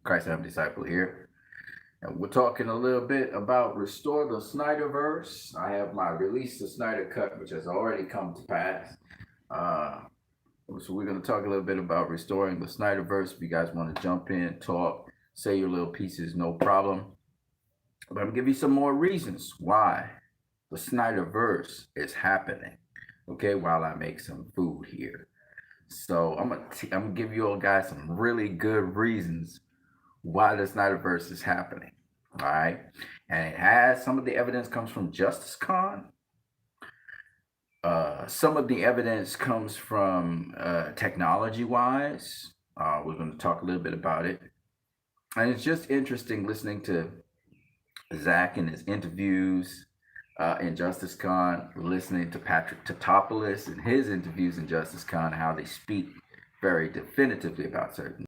Christ I'm Disciple here. And we're talking a little bit about Restore the SnyderVerse. I have my Release the Snyder Cut, which has already come to pass. Uh, so we're going to talk a little bit about restoring the SnyderVerse. If you guys want to jump in, talk, say your little pieces, no problem. But I'm going to give you some more reasons why the SnyderVerse is happening. Okay, while I make some food here. So I'm gonna give you all guys some really good reasons why the Snyderverse is happening. All right. And it has some of the evidence comes from Justice Con. Some of the evidence comes from technology wise. We're going to talk a little bit about it. And it's just interesting listening to Zach in his interviews in Justice Con, listening to Patrick Tatopoulos in his interviews in Justice Con, how they speak very definitively about certain,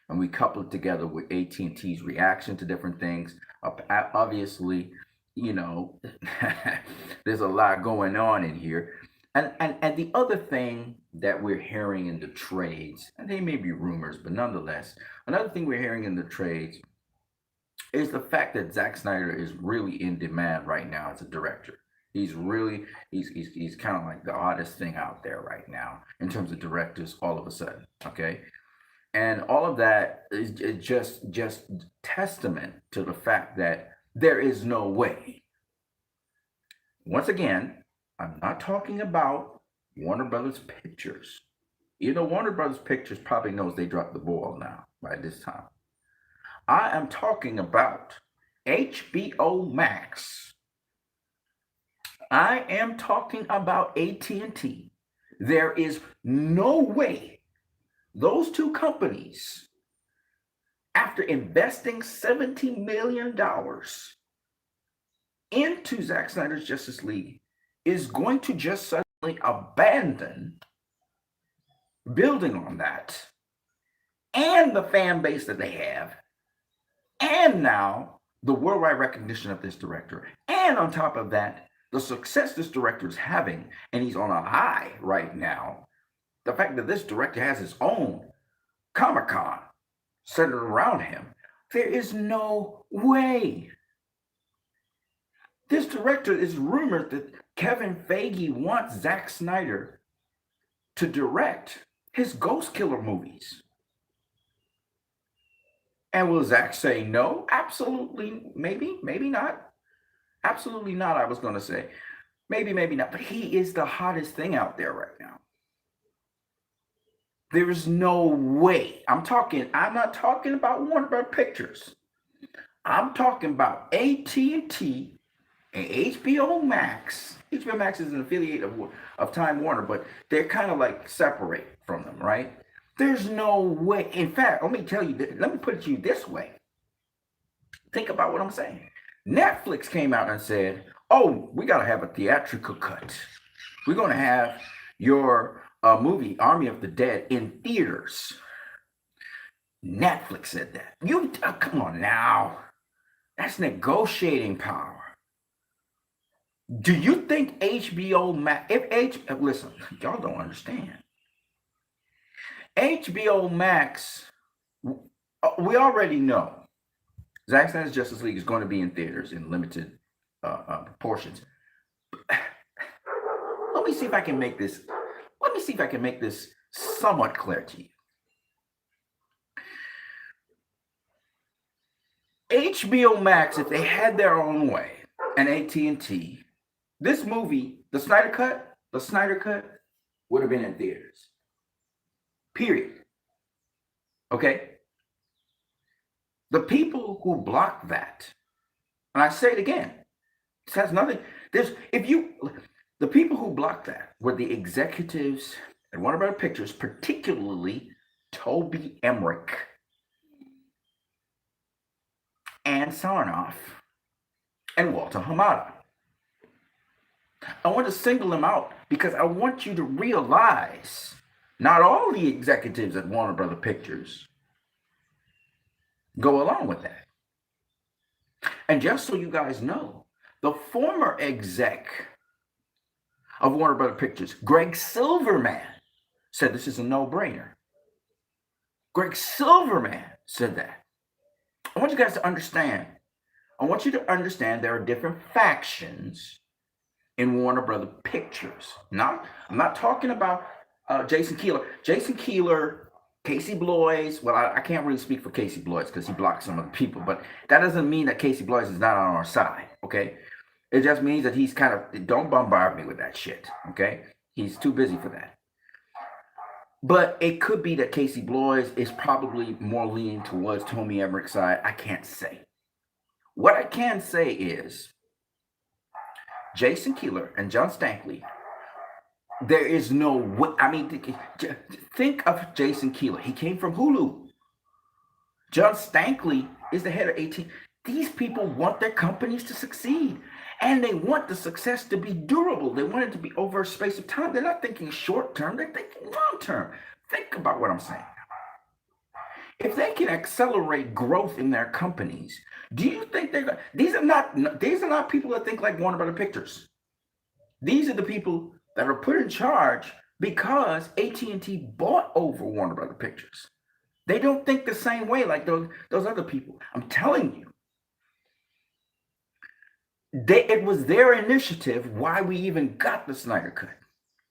and we couple it together with AT&T's reaction to different things. Obviously, you know, there's a lot going on in here. And the other thing that we're hearing in the trades, and they may be rumors, but nonetheless, another thing we're hearing in the trades is the fact that Zack Snyder is really in demand right now as a director. He's kind of like the hottest thing out there right now in terms of directors all of a sudden. Okay. And all of that is just testament to the fact that there is no way. Once again, I'm not talking about Warner Brothers Pictures. You know, Warner Brothers Pictures probably knows they dropped the ball now by this time. I am talking about HBO Max. I am talking about AT&T. There is no way those two companies, after investing $70 million into Zack Snyder's Justice League, is going to just suddenly abandon building on that and the fan base that they have, and now the worldwide recognition of this director. And on top of that, the success this director is having, and he's on a high right now. The fact that this director has his own Comic-Con centered around him. There is no way. This director is rumored that Kevin Feige wants Zack Snyder to direct his Ghost Killer movies. And will Zack say no? Absolutely, maybe, maybe not. Absolutely not, I was going to say. Maybe, maybe not. But he is the hottest thing out there right now. There is no way. I'm not talking about Warner Bros. Pictures. I'm talking about AT&T and HBO Max. HBO Max is an affiliate of Time Warner, but they're kind of like separate from them, right? There's no way. In fact, let me tell you, let me put it to you this way. Think about what I'm saying. Netflix came out and said, oh, we got to have a theatrical cut. We're going to have your movie, Army of the Dead, in theaters. Netflix said that. Come on now. That's negotiating power. Do you think HBO Max, listen, y'all don't understand. HBO Max, we already know Zack Snyder's Justice League is going to be in theaters in limited proportions. Let me see if I can make this. Let me see if I can make this somewhat clear to you. HBO Max, if they had their own way, and AT&T, this movie, the Snyder Cut, would have been in theaters. Period. Okay? The people who blocked that, and I say it again, it has nothing. The people who blocked that were the executives at Warner Bros. Pictures, particularly Toby Emmerich and Sarnoff and Walter Hamada. I want to single them out because I want you to realize not all the executives at Warner Bros. Pictures go along with that. And just so you guys know, the former exec of Warner Bros. Pictures, Greg Silverman, said this is a no-brainer. Greg Silverman said that. want you guys to understand. I want you to understand there are different factions in Warner Brother Pictures. I'm not talking about Jason Keeler. Jason Keeler, Casey Bloys. Well, I can't really speak for Casey Bloys because he blocked some of the people, but that doesn't mean that Casey Bloys is not on our side, okay? It just means that he's kind of, don't bombard me with that shit, okay? He's too busy for that. But it could be that Casey Bloys is probably more leaning towards Tommy Emmerich's side. I can't say. What I can say is Jason Keeler and John Stankley, there is no way. I mean, think of Jason Keeler. He came from Hulu. John Stankley is the head of AT. These people want their companies to succeed. And they want the success to be durable. They want it to be over a space of time. They're not thinking short term. They're thinking long term. Think about what I'm saying. If they can accelerate growth in their companies, do you think they're going? These are not people that think like Warner Brother Pictures. These are the people that are put in charge because AT&T bought over Warner Brother Pictures. They don't think the same way like those other people. I'm telling you. It was their initiative why we even got the Snyder Cut.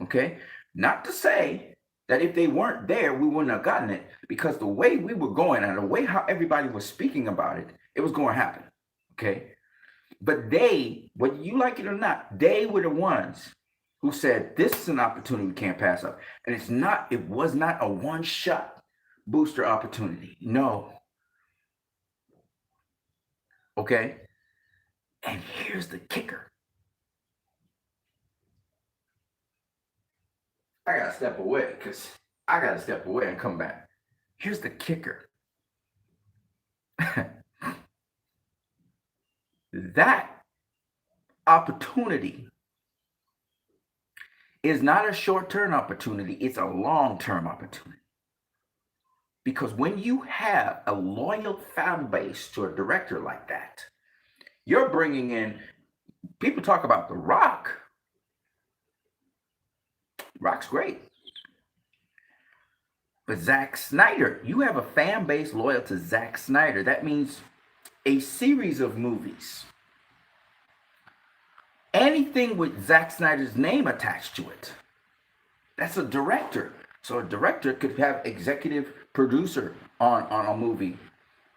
Okay? Not to say that if they weren't there, we wouldn't have gotten it, because the way we were going and the way how everybody was speaking about it, it was going to happen. Okay? But they, whether you like it or not, they were the ones who said, this is an opportunity we can't pass up. And it was not a one-shot booster opportunity. No. Okay? And here's the kicker. I gotta step away because I gotta step away and come back. Here's the kicker. That opportunity is not a short-term opportunity, it's a long-term opportunity. Because when you have a loyal fan base to a director like that, you're bringing in, people talk about The Rock. Rock's great. But Zack Snyder, you have a fan base loyal to Zack Snyder. That means a series of movies. Anything with Zack Snyder's name attached to it. That's a director. So a director could have executive producer on a movie.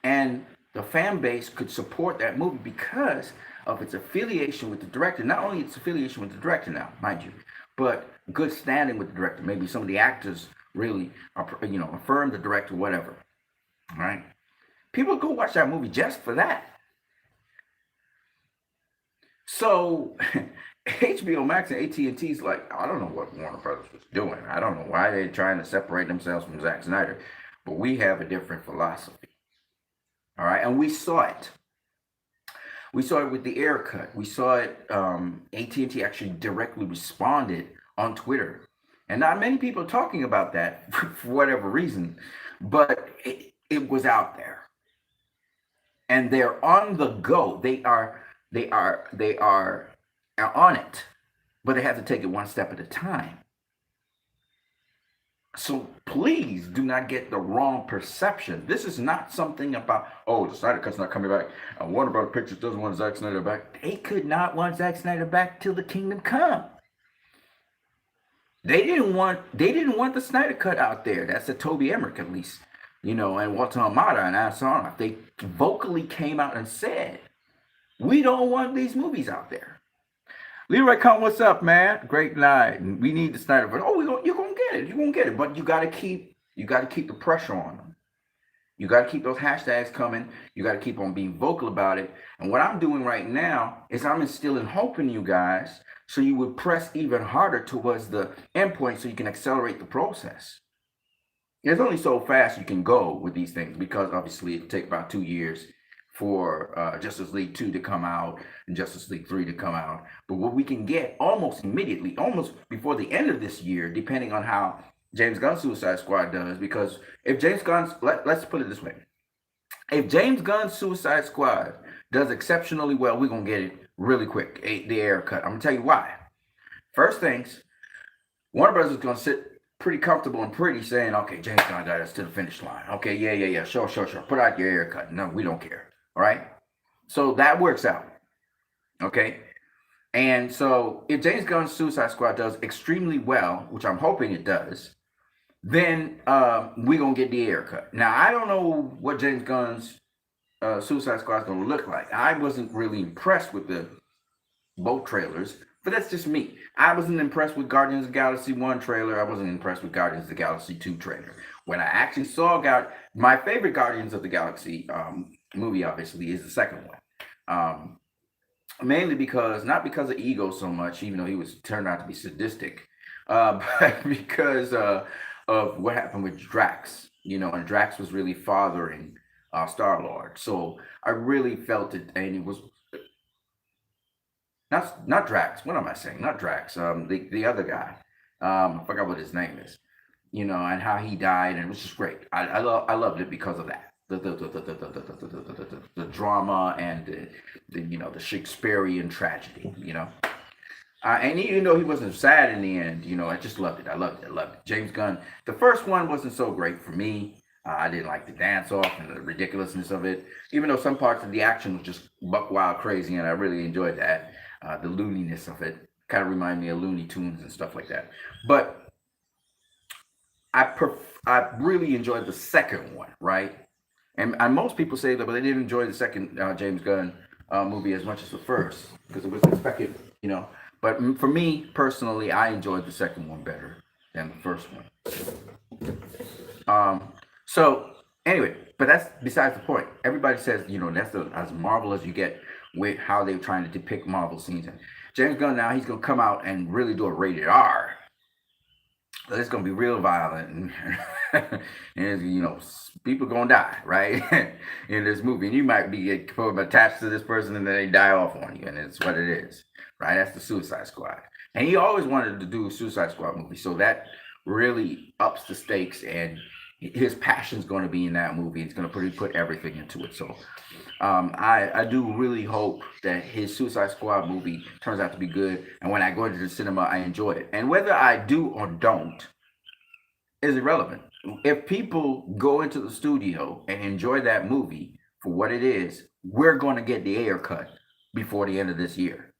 And the fan base could support that movie because of its affiliation with the director. Not only its affiliation with the director now, mind you, but good standing with the director. Maybe some of the actors really, affirm the director, whatever. All right? People go watch that movie just for that. So HBO Max and AT&T's like, I don't know what Warner Brothers was doing. I don't know why they're trying to separate themselves from Zack Snyder. But we have a different philosophy. All right, and we saw it. We saw it with the Air Cut. We saw it. AT&T actually directly responded on Twitter, and not many people are talking about that for whatever reason, but it was out there, and they're on the go. They are on it, but they have to take it one step at a time. So please do not get the wrong perception. This is not something about, the Snyder Cut's not coming back. Warner Bros. Pictures doesn't want Zack Snyder back. They could not want Zack Snyder back till the kingdom come. They didn't want the Snyder Cut out there. That's a Toby Emmerich at least, and Walter Hamada and Asaronoff. They vocally came out and said, we don't want these movies out there. Leroy Khan, what's up, man? Great night. We need the Snyder. But you're gonna get it. You're gonna get it. But you gotta keep the pressure on them. You gotta keep those hashtags coming. You gotta keep on being vocal about it. And what I'm doing right now is I'm instilling hope in you guys, so you would press even harder towards the endpoint, so you can accelerate the process. There's only so fast you can go with these things, because obviously it'll take about 2 years for Justice League 2 to come out and Justice League 3 to come out. But what we can get almost immediately, almost before the end of this year, depending on how James Gunn's Suicide Squad does, because if James Gunn's, let's put it this way, if James Gunn's Suicide Squad does exceptionally well, we're going to get it really quick, the Air Cut. I'm going to tell you why. First things, Warner Bros. Is going to sit pretty comfortable and pretty saying, okay, James Gunn got us to the finish line. Okay, yeah, sure. Put out your Air Cut. No, we don't care. All right. So that works out. Okay. And so if James Gunn's Suicide Squad does extremely well, which I'm hoping it does, then we're going to get the air cut. Now, I don't know what James Gunn's Suicide Squad is going to look like. I wasn't really impressed with the both trailers, but that's just me. I wasn't impressed with Guardians of the Galaxy 1 trailer. I wasn't impressed with Guardians of the Galaxy 2 trailer. When I actually saw my favorite Guardians of the Galaxy movie, obviously, is the second one. Mainly because, not because of ego so much, even though he was turned out to be sadistic, but because of what happened with Drax, and Drax was really fathering Star-Lord. So I really felt it, and it was not Drax. What am I saying? Not Drax. The other guy. I forgot what his name is. And how he died, and it was just great. I loved it because of that. The drama and the Shakespearean tragedy. And even though he wasn't sad in the end, I just loved it. I loved it. James Gunn. The first one wasn't so great for me. I didn't like the dance off and the ridiculousness of it, even though some parts of the action was just buck wild crazy, and I really enjoyed that. The looniness of it kind of reminded me of Looney Tunes and stuff like that. But I really enjoyed the second one, right? And most people say that, but they didn't enjoy the second James Gunn movie as much as the first because it was expected, But for me personally, I enjoyed the second one better than the first one. So anyway, but that's besides the point. Everybody says, that's as Marvel as you get with how they're trying to depict Marvel scenes. And James Gunn now, he's going to come out and really do a rated R. So it's going to be real violent. And people going to die, right? In this movie. And you might be attached to this person and then they die off on you. And it's what it is, right? That's the Suicide Squad. And he always wanted to do a Suicide Squad movie. So that really ups the stakes, and his passion's going to be in that movie. It's going to put everything into it. So I do really hope that his Suicide Squad movie turns out to be good. And when I go into the cinema, I enjoy it. And whether I do or don't is irrelevant. If people go into the studio and enjoy that movie for what it is, we're going to get the air cut before the end of this year.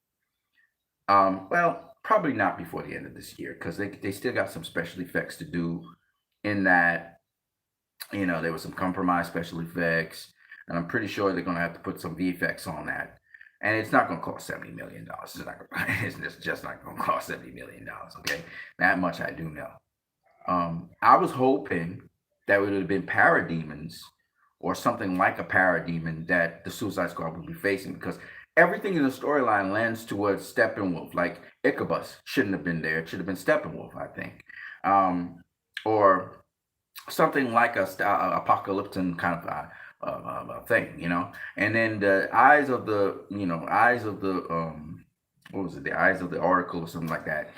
Well, probably not before the end of this year, because they still got some special effects to do in that. There was some compromised special effects, and I'm pretty sure they're going to have to put some VFX on that. And it's not going to cost $70 million. It's just not going to cost $70 million, okay? That much I do know. I was hoping that it would have been parademons or something like a parademon that the Suicide Squad would be facing, because everything in the storyline lends towards Steppenwolf. Like Ichabus shouldn't have been there. It should have been Steppenwolf, I think. Or something like a apocalyptic kind of thing, And then the eyes of the, what was it? The eyes of the Oracle or something like that.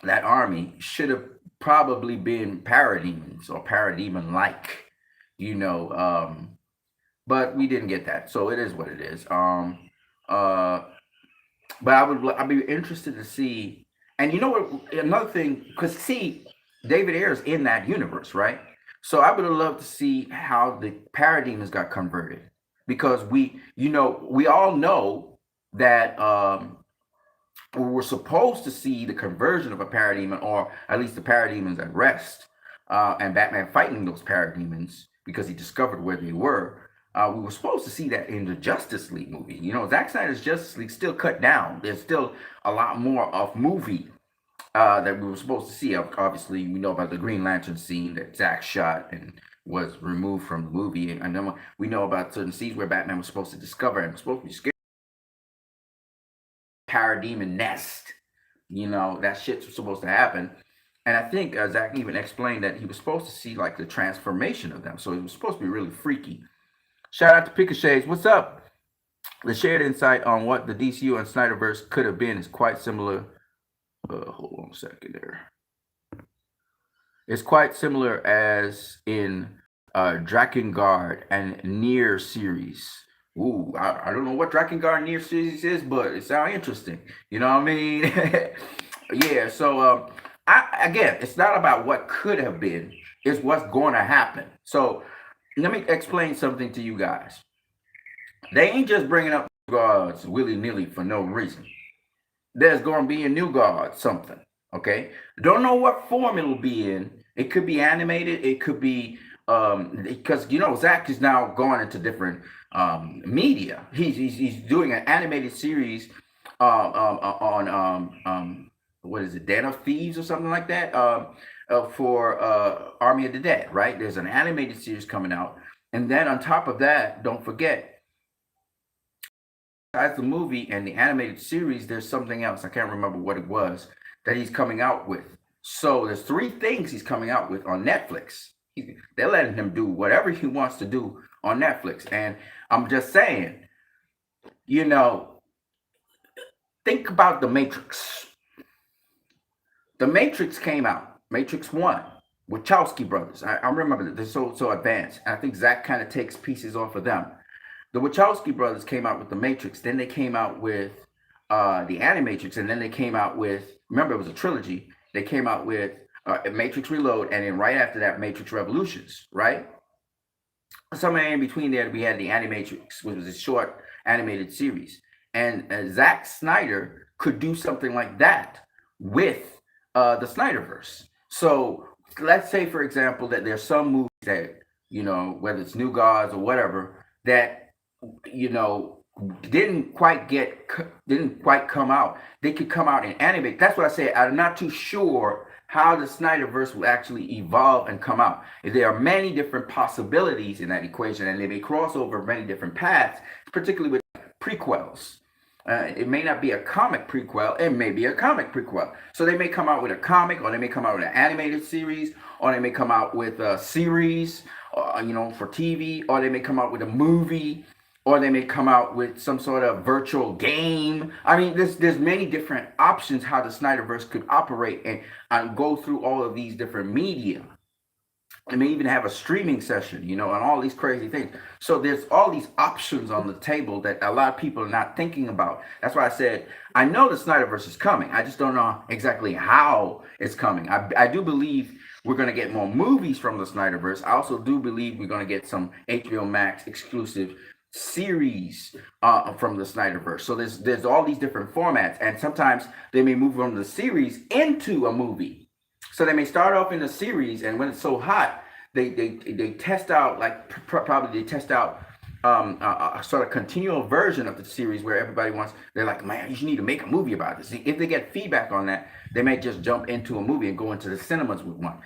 That army should have probably been parademons or parademon-like, but we didn't get that. So it is what it is. But I'd be interested to see. And you know what? Another thing, because David Ayer's in that universe, right? So I would have loved to see how the parademons got converted, because we all know that we were supposed to see the conversion of a parademon, or at least the parademons at rest, and Batman fighting those parademons because he discovered where they were. We were supposed to see that in the Justice League movie. Zack Snyder's Justice League still cut down. There's still a lot more of movie that we were supposed to see. Obviously, we know about the Green Lantern scene that Zack shot and was removed from the movie. And then we know about certain scenes where Batman was supposed to discover and was supposed to be scared. Parademon nest. That shit's supposed to happen. And I think Zack even explained that he was supposed to see like the transformation of them. So it was supposed to be really freaky. Shout out to Picashades. What's up? The shared insight on what the DCU and SnyderVerse could have been is quite similar. Hold on a second there. It's quite similar as in Drakengard and Nier series. Ooh, I don't know what Drakengard and Nier series is, but it sounds interesting. You know what I mean? Yeah, so again, it's not about what could have been. It's what's going to happen. So let me explain something to you guys. They ain't just bringing up gods willy-nilly for no reason. There's going to be a new god something. Okay, don't know what form it'll be in. It could be animated, it could be because Zach is now going into different media. He's doing an animated series on what is it, Den of Thieves or something like that, for Army of the Dead, right? There's an animated series coming out, and then on top of that, don't forget, besides the movie and the animated series, there's something else. I can't remember what it was that he's coming out with. So there's three things he's coming out with on Netflix. They're letting him do whatever he wants to do on Netflix. And I'm just saying, think about The Matrix. The Matrix came out, Matrix 1, Wachowski brothers. I remember that they're so advanced. And I think Zach kind of takes pieces off of them. The Wachowski brothers came out with The Matrix. Then they came out with the Animatrix. And then they came out with, remember, it was a trilogy. They came out with Matrix Reload. And then right after that, Matrix Revolutions, right? Somewhere in between there, we had the Animatrix, which was a short animated series. And Zack Snyder could do something like that with the SnyderVerse. So let's say, for example, that there's some movies that, whether it's New Gods or whatever, that didn't quite come out. They could come out and animate. That's what I said. I'm not too sure how the SnyderVerse will actually evolve and come out. There are many different possibilities in that equation, and they may cross over many different paths, particularly with prequels. It may not be a comic prequel. It may be a comic prequel. So they may come out with a comic, or they may come out with an animated series, or they may come out with a series, for TV, or they may come out with a movie, or they may come out with some sort of virtual game. I mean, there's many different options how the SnyderVerse could operate and go through all of these different media. They may even have a streaming session, and all these crazy things. So there's all these options on the table that a lot of people are not thinking about. That's why I said, I know the SnyderVerse is coming. I just don't know exactly how it's coming. I do believe we're going to get more movies from the SnyderVerse. I also do believe we're going to get some HBO Max exclusive series from the SnyderVerse. So there's all these different formats, and sometimes they may move from the series into a movie. So they may start off in a series, and when it's so hot, they test out, like probably they test out a sort of continual version of the series where everybody they're like, man, you need to make a movie about this. If they get feedback on that, they may just jump into a movie and go into the cinemas with one.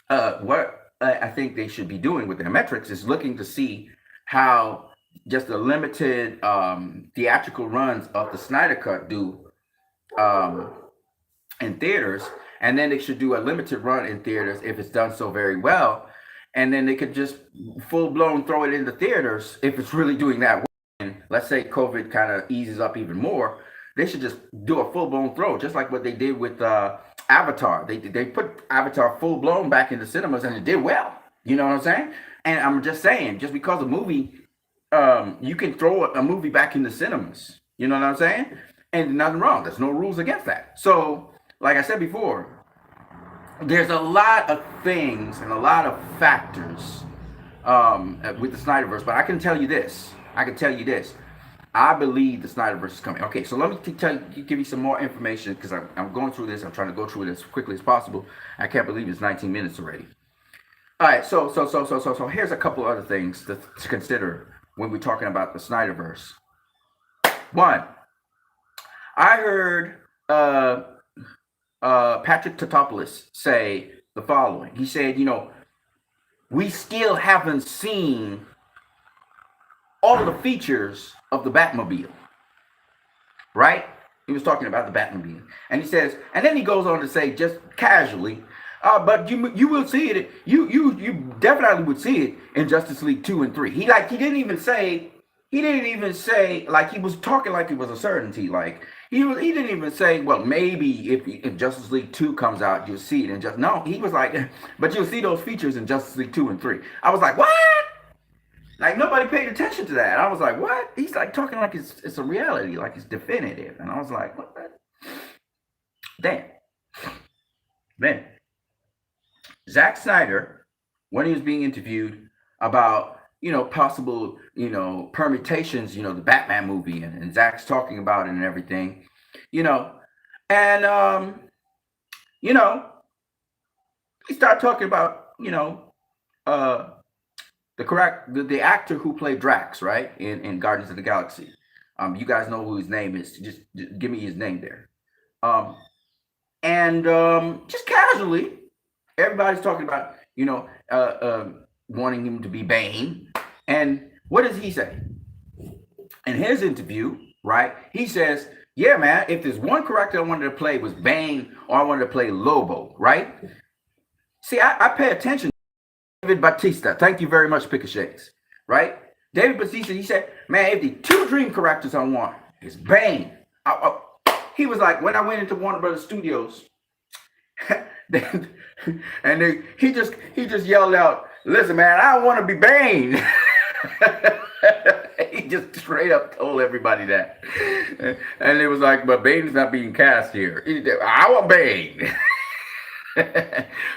What I think they should be doing with their metrics is looking to see how just the limited theatrical runs of the Snyder Cut do in theaters, and then they should do a limited run in theaters if it's done so very well, and then they could just full-blown throw it into theaters if it's really doing that well. And let's say COVID kind of eases up even more, they should just do a full-blown throw, just like what they did with Avatar. They put Avatar full-blown back in the cinemas, and it did well. You know what I'm saying? And I'm just saying, just because a movie, you can throw a movie back in the cinemas. You know what I'm saying? And nothing wrong. There's no rules against that. So, like I said before, there's a lot of things and a lot of factors with the SnyderVerse. But I can tell you this. I believe the SnyderVerse is coming. Okay, so let me give you some more information, because I'm going through this. I'm trying to go through it as quickly as possible. I can't believe it's 19 minutes already. All right, so here's a couple other things to consider when we're talking about the SnyderVerse. One, I heard Patrick Tatopoulos say the following. He said, we still haven't seen all the features of the Batmobile, right? He was talking about the Batmobile. And he says, and then he goes on to say, just casually, but you will see it. You definitely would see it in Justice League 2 and 3. He didn't even say, like, he was talking like it was a certainty. Like, he didn't even say, well, maybe if Justice League 2 comes out, you'll see it. No, he was like, but you'll see those features in Justice League 2 and 3. I was like, what? Like, nobody paid attention to that. I was like, what? He's like talking like it's a reality, like it's definitive. And I was like, what? Then Zack Snyder, when he was being interviewed about possible, permutations, the Batman movie, and Zach's talking about it and everything, you know, and you know, he started talking about, uh, the actor who played Drax, right, in Guardians of the Galaxy. You guys know who his name is. Just give me his name there. Um, and just casually, everybody's talking about, wanting him to be Bane. And what does he say in his interview? Right, he says, "Yeah, man. If there's one character I wanted to play was Bane, or I wanted to play Lobo, right? See, I pay attention." David Batista, thank you very much, Pick of Shades. Right? David Batista, he said, "Man, if the two dream characters I want is Bane." He was like, when I went into Warner Brothers Studios, he just yelled out, "Listen, man, I want to be Bane." He just straight up told everybody that, and it was like, "But Bane's not being cast here. I want Bane."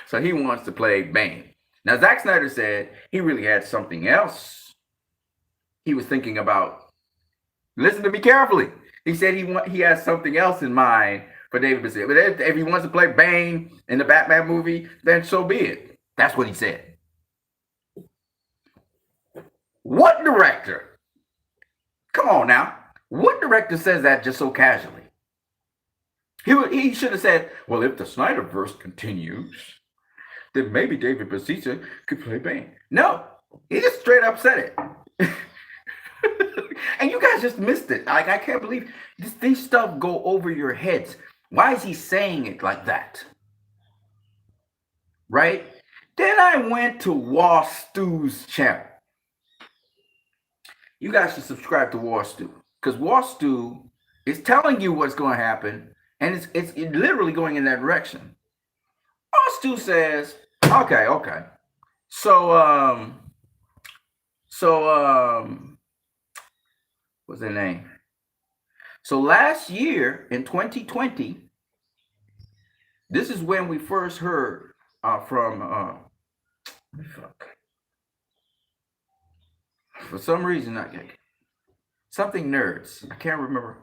So he wants to play Bane. Now, Zack Snyder said he really had something else he was thinking about. Listen to me carefully. He said he has something else in mind for David Batista. But if he wants to play Bane in the Batman movie, then so be it. That's what he said. What director? Come on now. What director says that just so casually? He should have said, "Well, if the SnyderVerse continues, then maybe David Batista could play Bane." No, he just straight up said it. And you guys just missed it. Like, I can't believe these stuff go over your heads. Why is he saying it like that? Right? Then I went to War Stew's channel. You guys should subscribe to War Stew, because War Stew is telling you what's going to happen, and it's literally going in that direction. War Stew says, okay. So what's their name? So last year in 2020, this is when we first heard from for some reason, something nerds. I can't remember.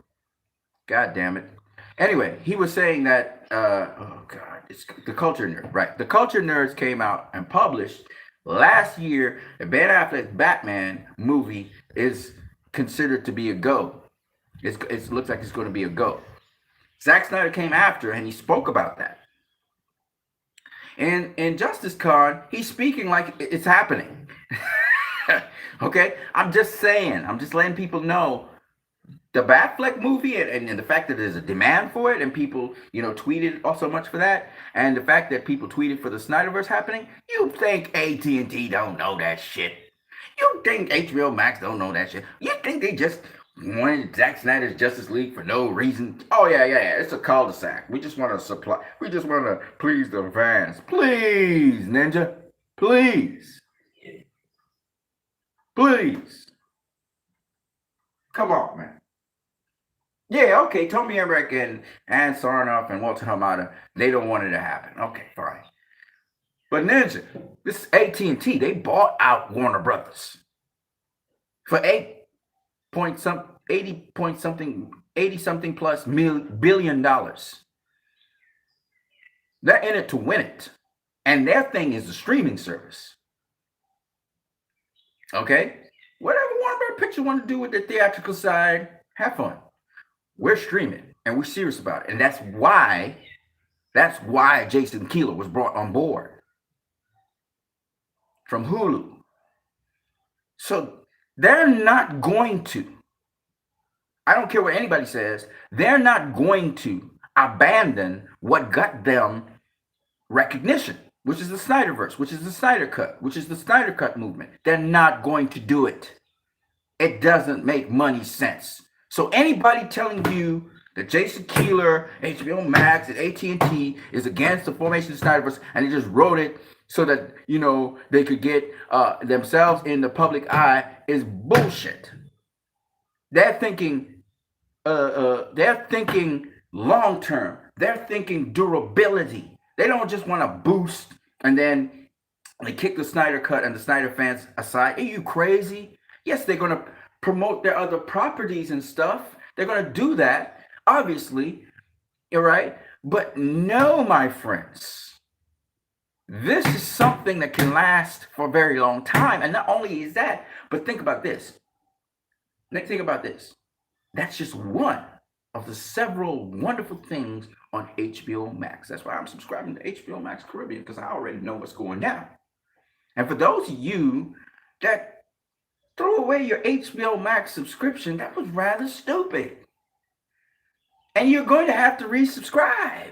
God damn it. Anyway, he was saying that, oh God, it's the Culture Nerd, right? The Culture Nerds came out and published last year that Ben Affleck's Batman movie is considered to be a go. It looks like it's going to be a go. Zack Snyder came after and he spoke about that. And in Justice Con, he's speaking like it's happening. Okay? I'm just saying. I'm just letting people know the Batfleck movie and the fact that there's a demand for it and people, tweeted so much for that, and the fact that people tweeted for the SnyderVerse happening. You think AT&T don't know that shit? You think HBO Max don't know that shit? You think they just wanted Zack Snyder's Justice League for no reason? Oh yeah, it's a cul-de-sac. We just want to please the fans. Please, Ninja. Please. Come on, man. Yeah, okay, Tony Emmerich and Sarnoff and Walter Hamada, they don't want it to happen. Okay, fine. But Ninja, this is AT&T. They bought out Warner Brothers for 80 something plus billion dollars. They're in it to win it. And their thing is the streaming service. Okay? Whatever Warner Brothers Pictures want to do with the theatrical side, have fun. We're streaming and we're serious about it. And that's why Jason Keeler was brought on board from Hulu. So they're not going to, I don't care what anybody says, they're not going to abandon what got them recognition, which is the SnyderVerse, which is the Snyder Cut, which is the Snyder Cut movement. They're not going to do it. It doesn't make money sense. So anybody telling you that Jason Keeler, HBO Max, and AT&T is against the formation of SnyderVerse and they just wrote it so that, they could get themselves in the public eye is bullshit. They're thinking long term. They're thinking durability. They don't just want to boost and then They kick the Snyder Cut and the Snyder fans aside. Are you crazy? Yes, they're going to promote their other properties and stuff. They're going to do that, obviously, all right? But no, my friends, this is something that can last for a very long time. And not only is that, but think about this. Think about this. That's just one of the several wonderful things on HBO Max. That's why I'm subscribing to HBO Max Caribbean, because I already know what's going down. And for those of you that threw away your HBO Max subscription, that was rather stupid. And you're going to have to resubscribe.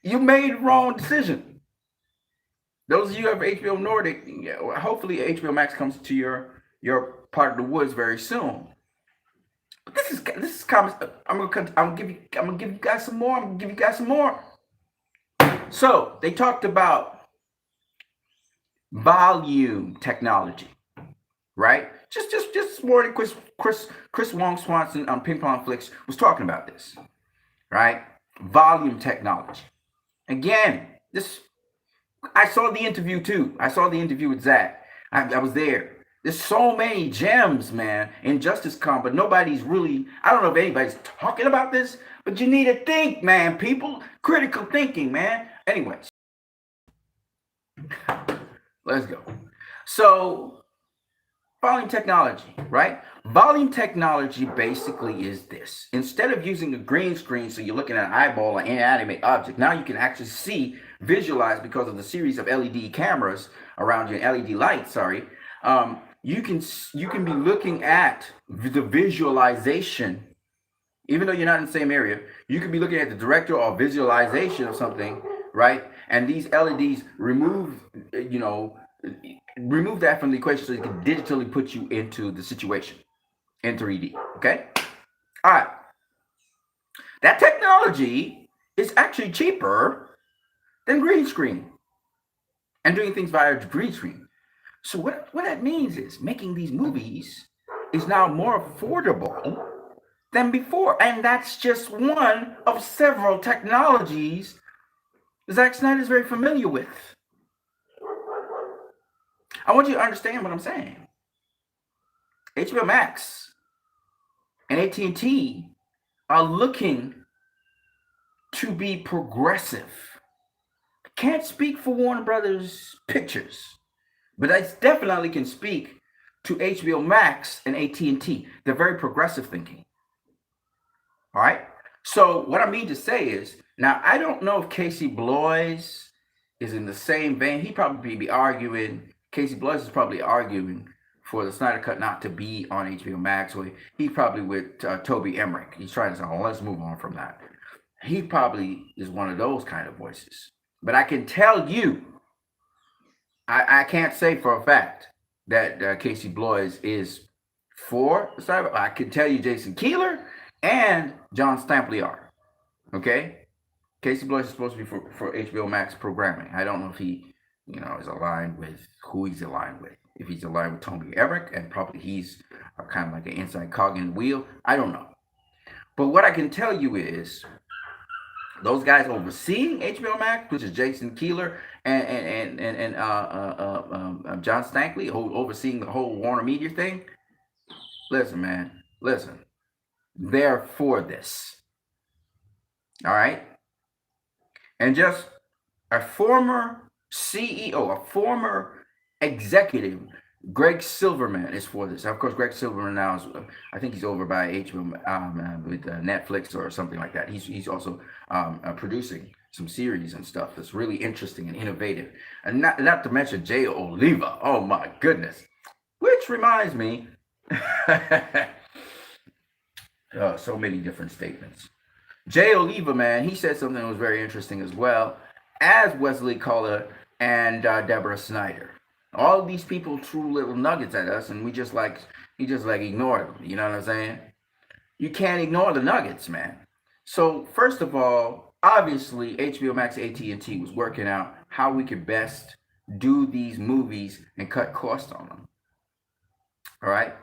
You made the wrong decision. Those of you who have HBO Nordic, hopefully HBO Max comes to your part of the woods very soon. But this is common. I'm gonna give you guys some more. So they talked about volume technology, right? Just this morning, Chris Wong Swanson on Ping Pong Flicks was talking about this, right? Volume technology. Again, I saw the interview too. I saw the interview with Zach. I was there. There's so many gems, man, in JusticeCon, but nobody's really, I don't know if anybody's talking about this, but you need to think, man, people. Critical thinking, man. Anyways, let's go. So, volume technology, right? Volume technology basically is this. Instead of using a green screen, so you're looking at an eyeball or an inanimate object, now you can actually see, visualize, because of the series of LED cameras around you, LED lights, sorry. You can be looking at the visualization, even though you're not in the same area. You could be looking at the director or visualization of something, right? And these LEDs remove that from the equation, so you can digitally put you into the situation in 3D. Okay. All right. That technology is actually cheaper than green screen and doing things via green screen. So what that means is making these movies is now more affordable than before. And that's just one of several technologies Zack Snyder is very familiar with. I want you to understand what I'm saying. HBO Max and AT&T are looking to be progressive. Can't speak for Warner Brothers Pictures, but I definitely can speak to HBO Max and AT&T. They're very progressive thinking. All right? So what I mean to say is, now I don't know if Casey Bloys is in the same vein. He probably be arguing, Casey Bloys is probably arguing for the Snyder Cut not to be on HBO Max. Or he's probably with Toby Emmerich. He's trying to say, oh, let's move on from that. He probably is one of those kind of voices. But I can tell you, I can't say for a fact that Casey Bloys is for the Snyder. I can tell you Jason Keeler and John Stampley are. Okay? Casey Bloys is supposed to be for HBO Max programming. I don't know if he, is aligned with who he's aligned with. If he's aligned with Toby Emmerich, and probably he's kind of like an inside cog in the wheel. I don't know. But what I can tell you is those guys overseeing HBO Max, which is Jason Keeler and John Stankley, overseeing the whole Warner Media thing. Listen, man. Listen. They're for this. All right? And just a former CEO, a former executive, Greg Silverman, is for this. Of course, Greg Silverman now is, I think he's over by HBO with Netflix or something like that. He's also producing some series and stuff that's really interesting and innovative. And not to mention Jay Oliva. Oh my goodness. Which reminds me, so many different statements. Jay Oliva, man, he said something that was very interesting as well, as Wesley Kohler and Deborah Snyder. All of these people threw little nuggets at us, and he just ignored them. You know what I'm saying? You can't ignore the nuggets, man. So first of all, obviously HBO Max AT&T was working out how we could best do these movies and cut costs on them. All right.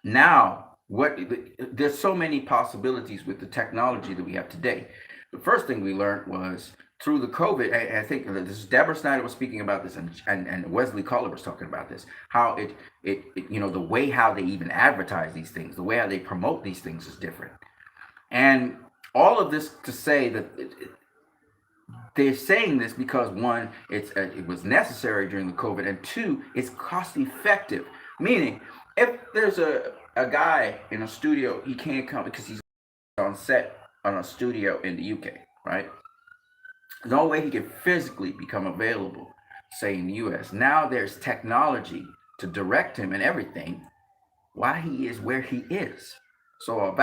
Now, there's so many possibilities with the technology that we have today. The first thing we learned was through the COVID, I think this is Deborah Snyder was speaking about this, and Wesley Collar was talking about this. How the way how they even advertise these things, the way how they promote these things is different, and all of this to say that they're saying this because one, it was necessary during the COVID, and two, it's cost effective. Meaning, if there's a guy in a studio, he can't come because he's on set on a studio in the UK, right? There's no way he can physically become available, say in the US. Now there's technology to direct him and everything while he is where he is. So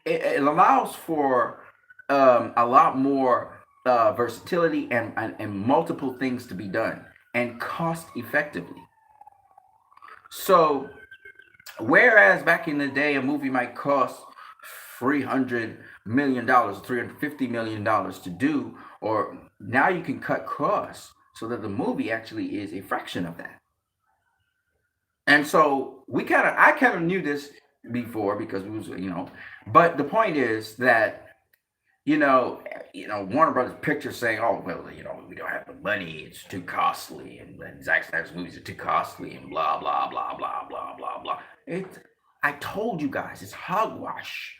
it allows for a lot more versatility and multiple things to be done and cost effectively. So whereas back in the day a movie might cost $300 million, $350 million to do, or now you can cut costs so that the movie actually is a fraction of that. And so I kind of knew this before because we was, but the point is that, Warner Brothers Pictures saying, oh, well, we don't have the money, it's too costly, and Zack Snyder's movies are too costly, and blah, blah, blah, blah, blah, blah, blah. I told you guys, it's hogwash.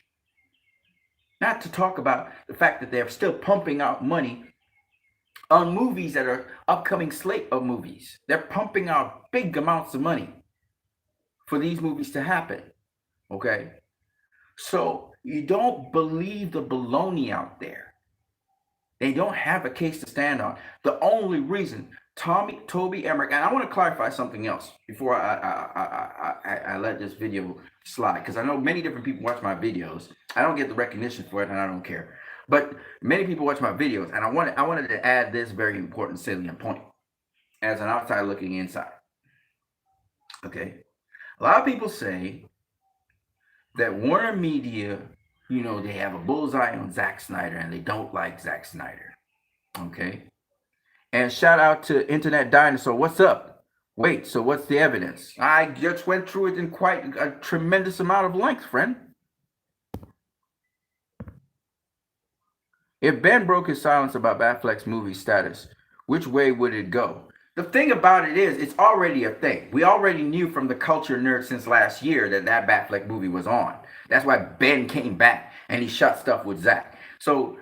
Not to talk about the fact that they're still pumping out money on movies that are upcoming slate of movies. They're pumping out big amounts of money for these movies to happen, okay? So you don't believe the baloney out there. They don't have a case to stand on. The only reason Toby Emmerich, and I want to clarify something else before I let this video slide, because I know many different people watch my videos. I don't get the recognition for it, and I don't care. But many people watch my videos, and I wanted to add this very important salient point as an outside looking inside. Okay, a lot of people say that Warner Media, they have a bullseye on Zack Snyder, and they don't like Zack Snyder. Okay. And shout out to Internet Dinosaur. What's up? Wait, so what's the evidence? I just went through it in quite a tremendous amount of length, friend. If Ben broke his silence about Batfleck's movie status, which way would it go? The thing about it is, it's already a thing. We already knew from the culture nerd since last year that Batfleck movie was on. That's why Ben came back and he shot stuff with Zack. So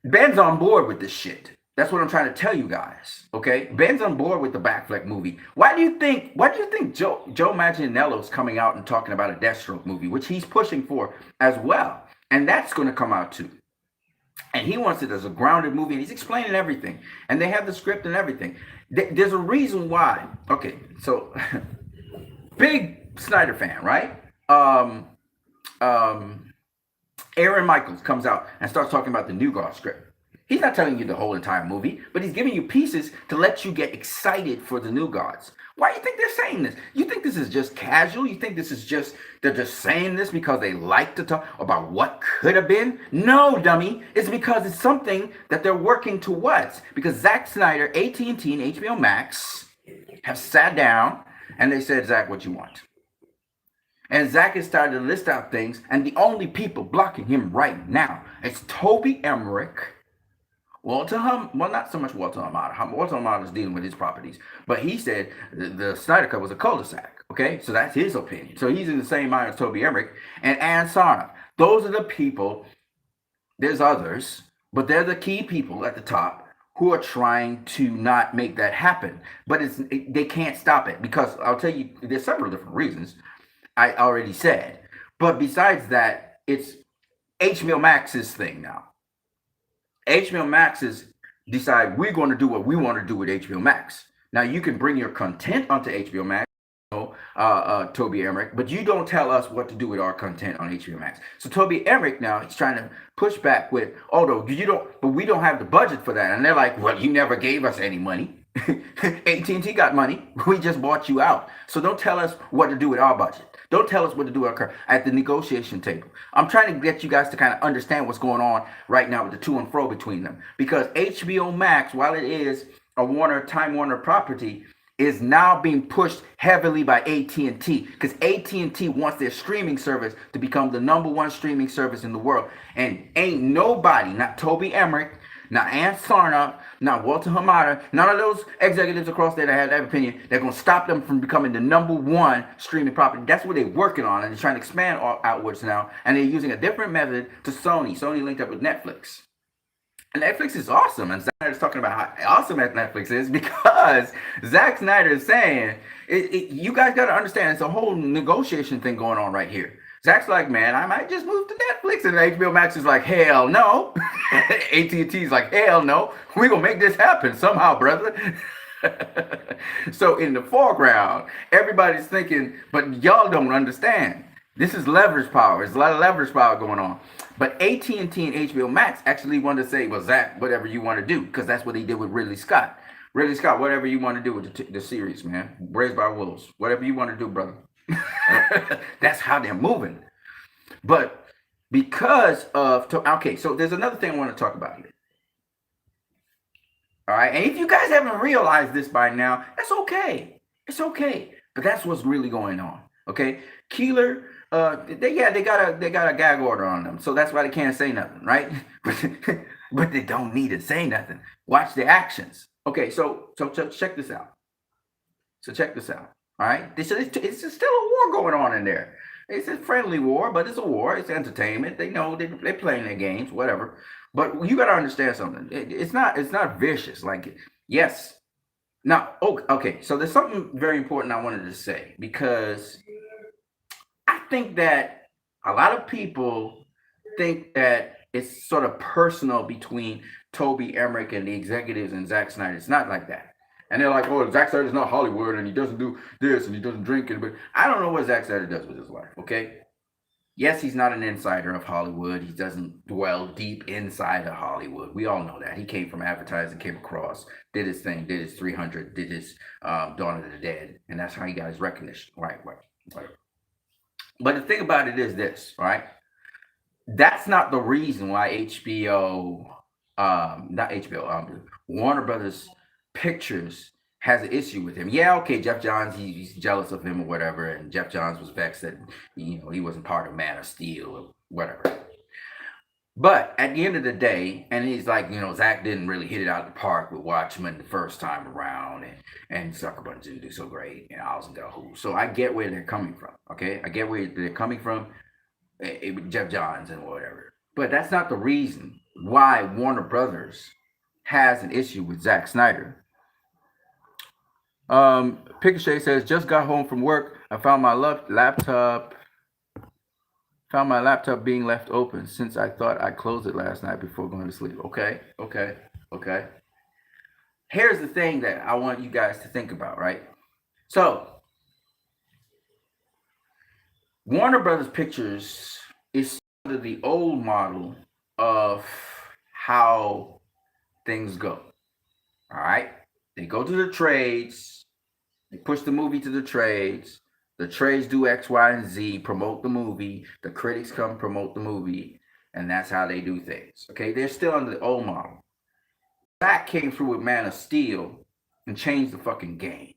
Ben's on board with this shit. That's what I'm trying to tell you guys, okay? Ben's on board with the Batfleck movie. Why do you think Joe Manganiello's coming out and talking about a Deathstroke movie, which he's pushing for as well? And that's going to come out too. And he wants it as a grounded movie, and he's explaining everything. And they have the script and everything. There's a reason why. Okay, so big Snyder fan, right? Aaron Michaels comes out and starts talking about the New God script. He's not telling you the whole entire movie, but he's giving you pieces to let you get excited for the New Gods. Why do you think they're saying this? You think this is just casual? You think this is just, they're just saying this because they like to talk about what could have been? No, dummy. It's because it's something that they're working towards. Because Zack Snyder, AT&T, and HBO Max have sat down and they said, Zack, what you want? And Zack has started to list out things, and the only people blocking him right now is Toby Emmerich, Walter well, not so much Walter Hamada. Walter Hamada is dealing with his properties, but he said the Snyder Cut was a cul-de-sac. Okay, so that's his opinion. So he's in the same mind as Toby Emmerich and Ann Sarnoff. Those are the people. There's others, but they're the key people at the top who are trying to not make that happen. But they can't stop it because I'll tell you, there's several different reasons I already said. But besides that, it's HBO Max's thing now. HBO Max decide we're going to do what we want to do with HBO Max. Now you can bring your content onto HBO Max, Toby Emmerich, but you don't tell us what to do with our content on HBO Max. So Toby Emmerich now he's trying to push back with, but we don't have the budget for that. And they're like, well, you never gave us any money. AT&T got money. We just bought you out. So don't tell us what to do with our budget. Don't tell us what to do at the negotiation table. I'm trying to get you guys to kind of understand what's going on right now with the to and fro between them. Because HBO Max, while it is a Time Warner property, is now being pushed heavily by AT&T. Because AT&T wants their streaming service to become the #1 streaming service in the world. And ain't nobody, not Toby Emmerich, Not Ann Sarna, not Walter Hamada, none of those executives across there that have that opinion. They're going to stop them from becoming the #1 streaming property. That's what they're working on, and they're trying to expand outwards now. And they're using a different method to Sony. Sony linked up with Netflix. And Netflix is awesome, and Zack Snyder's talking about how awesome Netflix is because Zack Snyder is saying, you guys got to understand, it's a whole negotiation thing going on right here. Zack's like, man, I might just move to Netflix. And HBO Max is like, hell no. AT&T's like, hell no. We're going to make this happen somehow, brother. So in the foreground, everybody's thinking, but y'all don't understand. This is leverage power. There's a lot of leverage power going on. But AT&T and HBO Max actually wanted to say, well, Zach, whatever you want to do, because that's what he did with Ridley Scott. Ridley Scott, whatever you want to do with the series, man. Raised by Wolves. Whatever you want to do, brother. That's how they're moving. But because of, okay, so there's another thing I want to talk about here. All right, and if you guys haven't realized this by now, that's okay. It's okay. But that's what's really going on. Okay, Keeler, they got a gag order on them, so that's why they can't say nothing, right? But they don't need to say nothing. Watch their actions. Okay, so check this out. So check this out. All right, it's still a war going on in there. It's a friendly war, but it's a war. It's entertainment. They know they're playing their games, whatever. But you got to understand something. It's not vicious. Like, yes. Now, okay. So there's something very important I wanted to say, because I think that a lot of people think that it's sort of personal between Toby Emmerich and the executives and Zack Snyder. It's not like that. And they're like, oh, Zack Snyder's not Hollywood and he doesn't do this and he doesn't drink it. But I don't know what Zack Snyder does with his life, okay? Yes, he's not an insider of Hollywood. He doesn't dwell deep inside of Hollywood. We all know that. He came from advertising, came across, did his thing, did his 300, did his Dawn of the Dead. And that's how he got his recognition. Right. But the thing about it is this, right? That's not the reason why Warner Brothers Pictures has an issue with him. Yeah, okay, Jeff Johns, he's jealous of him or whatever, and Jeff Johns was vexed that he wasn't part of Man of Steel or whatever. But at the end of the day, and he's like, Zach didn't really hit it out of the park with Watchmen the first time around, and Sucker Punch didn't do so great, and Owls and Who. So I get where they're coming from, okay? I get where they're coming from, Jeff Johns and whatever. But that's not the reason why Warner Brothers has an issue with Zack Snyder. Picashay says, just got home from work. I found my laptop being left open since I thought I closed it last night before going to sleep. Okay. Here's the thing that I want you guys to think about, right? So, Warner Brothers Pictures is sort of the old model of how things go. All right? They go to the trades. They push the movie to the trades. The trades do X, Y, and Z, promote the movie. The critics come promote the movie. And that's how they do things. Okay? They're still under the old model. Zack came through with Man of Steel and changed the fucking game.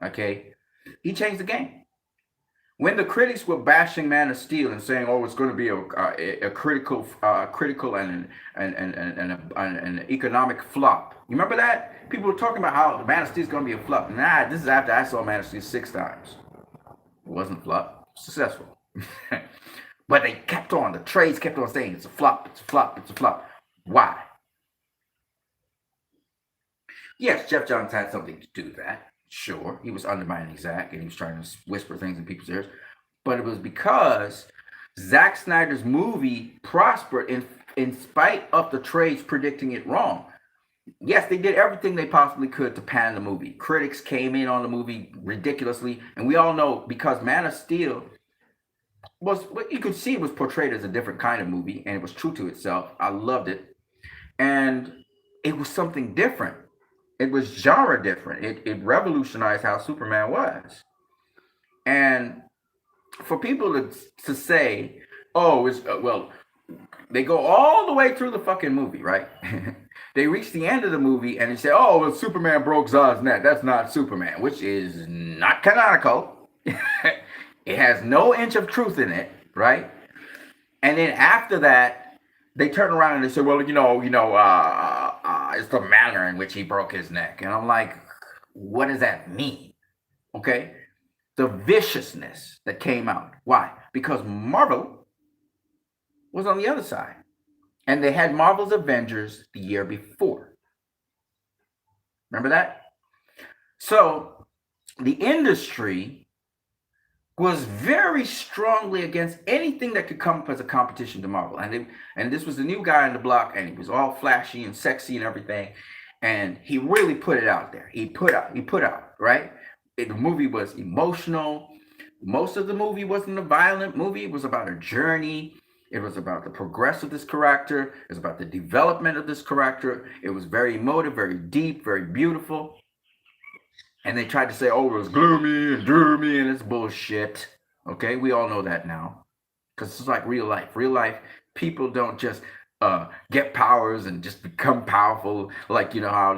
Okay? He changed the game. When the critics were bashing Man of Steel and saying, "Oh, it's going to be a critical and an economic flop," you remember that? People were talking about how Man of Steel is going to be a flop. Nah, this is after I saw Man of Steel 6 times. It wasn't a flop, successful. But they kept on. The trades kept on saying it's a flop. It's a flop. It's a flop. Why? Yes, Jeff Johns had something to do with that. Sure, he was undermining Zack and he was trying to whisper things in people's ears, but it was because Zack Snyder's movie prospered in spite of the trades predicting it wrong. Yes, they did everything they possibly could to pan the movie. Critics came in on the movie ridiculously, and we all know because Man of Steel was, what you could see, it was portrayed as a different kind of movie, and it was true to itself. I loved it, and it was something different. It was genre different. It revolutionized how Superman was. And for people to say, oh, it's, well, they go all the way through the fucking movie, right? They reach the end of the movie and they say, oh, well, Superman broke Zod's neck. That's not Superman, which is not canonical. It has no inch of truth in it, right? And then after that, they turn around and they say, well, it's the manner in which he broke his neck. And I'm like, what does that mean? Okay? The viciousness that came out. Why? Because Marvel was on the other side. And they had Marvel's Avengers the year before. Remember that? So the industry was very strongly against anything that could come up as a competition to Marvel. And this was the new guy on the block, and he was all flashy and sexy and everything. And he really put it out there. He put out, right? The movie was emotional. Most of the movie wasn't a violent movie. It was about a journey. It was about the progress of this character. It was about the development of this character. It was very emotive, very deep, very beautiful. And they tried to say, oh, it was gloomy and doomy, and it's bullshit. Okay, we all know that now. Because it's like real life. Real life, people don't just get powers and just become powerful. Like, you know how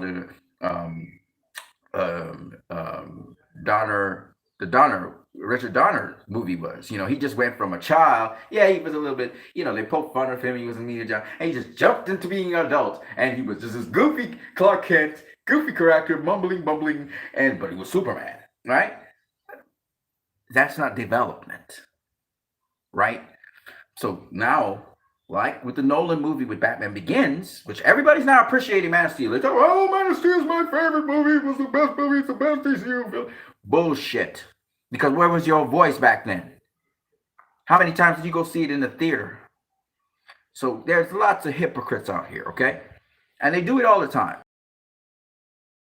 Richard Donner movie was. You know, he just went from a child. Yeah, he was a little bit, you know, they poked fun of him. He was a media job. And he just jumped into being an adult. And he was just this goofy Clark Kent, goofy character, bumbling, but he was Superman, right? That's not development, right? So now, like with the Nolan movie with Batman Begins, which everybody's now appreciating Man of Steel. They talk, oh, Man of Steel is my favorite movie. It was the best movie. It's the best DCU film. Bullshit. Because where was your voice back then? How many times did you go see it in the theater? So there's lots of hypocrites out here, okay? And they do it all the time.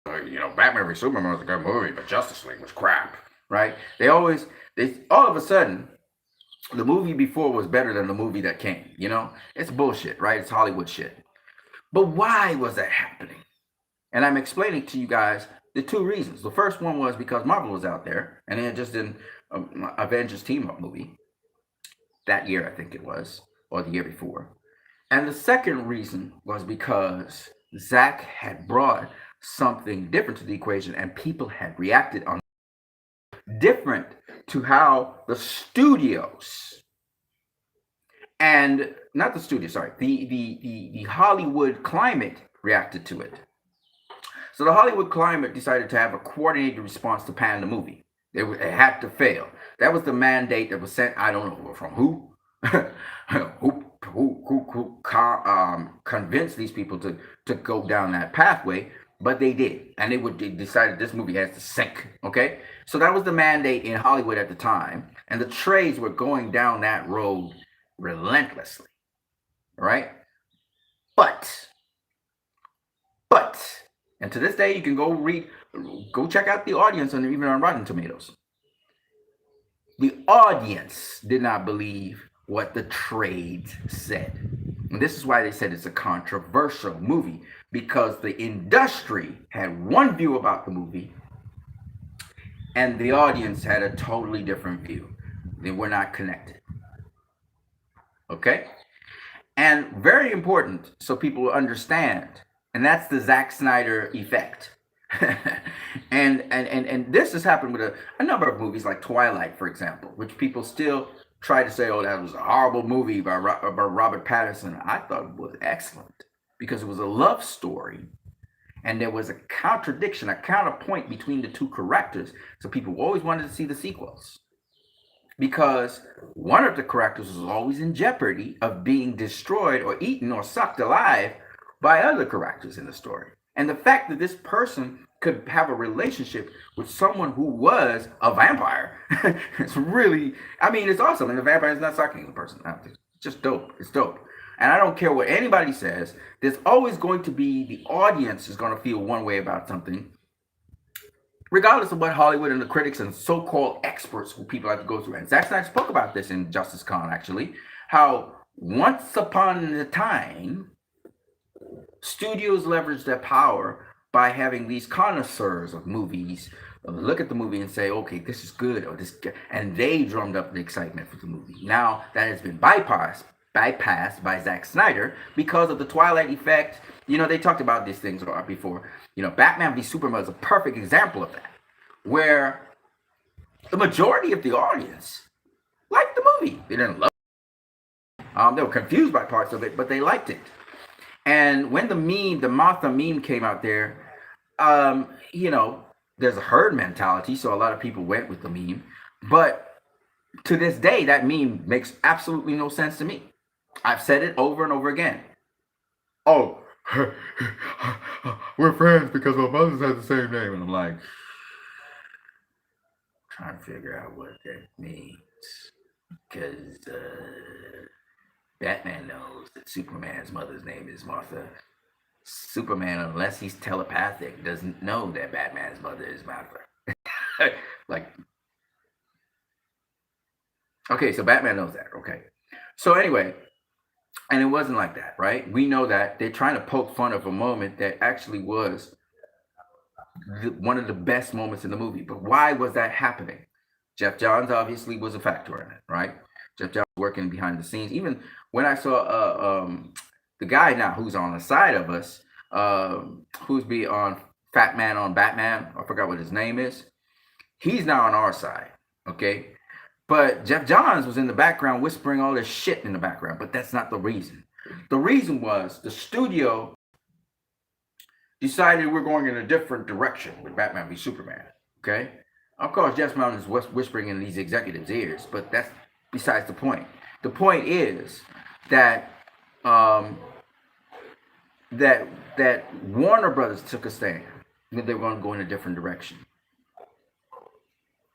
You know, Batman v Superman was a good movie, but Justice League was crap, right? They all of a sudden, the movie before was better than the movie that came, you know? It's bullshit, right? It's Hollywood shit. But why was that happening? And I'm explaining to you guys the two reasons. The first one was because Marvel was out there, and they had just done Avengers team-up movie that year, I think it was, or the year before. And the second reason was because Zack had brought something different to the equation, and people had reacted on different to how the studios and not the studio, sorry, the Hollywood climate reacted to it. So the Hollywood climate decided to have a coordinated response to pan the movie. It had to fail. That was the mandate that was sent. I don't know from who, who convinced these people to go down that pathway. But they did, and they decided this movie has to sink, okay? So that was the mandate in Hollywood at the time, and the trades were going down that road relentlessly, right? But, and to this day, you can go check out the audience, and even on Rotten Tomatoes. The audience did not believe what the trades said. And this is why they said it's a controversial movie, because the industry had one view about the movie and the audience had a totally different view. They were not connected. Okay? And very important so people will understand, and that's the Zack Snyder effect. and this has happened with a number of movies like Twilight, for example, which people still try to say, oh, that was a horrible movie by Robert Pattinson. I thought it was excellent because it was a love story and there was a contradiction, a counterpoint between the two characters. So people always wanted to see the sequels because one of the characters was always in jeopardy of being destroyed or eaten or sucked alive by other characters in the story. And the fact that this person could have a relationship with someone who was a vampire, it's really, I mean, it's awesome. And the vampire is not sucking the person. It's just dope. It's dope. And I don't care what anybody says. There's always going to be, the audience is going to feel one way about something, regardless of what Hollywood and the critics and so-called experts who people have to go through. And Zack Snyder spoke about this in Justice Con, actually, how once upon a time, studios leveraged their power by having these connoisseurs of movies look at the movie and say, okay, this is good, or this, and they drummed up the excitement for the movie. Now that has been bypassed by Zack Snyder because of the Twilight effect. You know, they talked about these things before. You know, Batman v Superman is a perfect example of that, where the majority of the audience liked the movie. They didn't love it. They were confused by parts of it, but they liked it. And when the Martha meme came out there, you know, there's a herd mentality, so a lot of people went with the meme. But to this day, that meme makes absolutely no sense to me. I've said it over and over again. Oh, we're friends because my mothers have the same name. And I'm like, trying to figure out what that means. Because Batman knows that Superman's mother's name is Martha. Superman, unless he's telepathic, doesn't know that Batman's mother is Martha. Like, okay, so Batman knows that. Okay. So anyway, and it wasn't like that, right? We know that they're trying to poke fun of a moment that actually was one of the best moments in the movie. But why was that happening? Jeff Johns obviously was a factor in it, right? Jeff Johns working behind the scenes. Even when I saw the guy now who's on the side of us, who's be on Fat Man on Batman, I forgot what his name is. He's now on our side, okay? But Jeff Johns was in the background whispering all this shit in the background, but that's not the reason. The reason was the studio decided we're going in a different direction with Batman v Superman, okay? Of course, Jeff Johns is whispering in these executives' ears, but that's besides the point. The point is that that Warner Brothers took a stand that they were going to go in a different direction.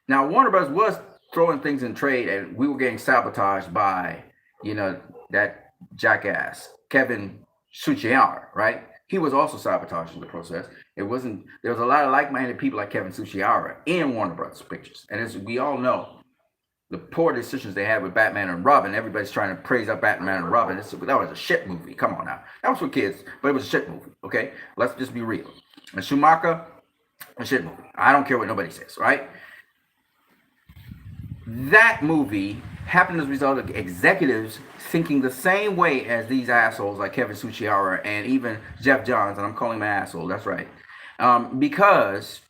Now, Warner Brothers was throwing things in trade, and we were getting sabotaged by, you know, that jackass Kevin Suchiara, right? He was also sabotaging the process. It wasn't. There was a lot of like-minded people like Kevin Suchiara in Warner Brothers Pictures, and as we all know, the poor decisions they had with Batman and Robin. Everybody's trying to praise up Batman and Robin. That was a shit movie. Come on now, that was for kids, but it was a shit movie. Okay, let's just be real. And Schumacher, a shit movie. I don't care what nobody says, right? That movie happened as a result of executives thinking the same way as these assholes like Kevin Suchiara and even Jeff Johns, and I'm calling him an asshole, that's right. Because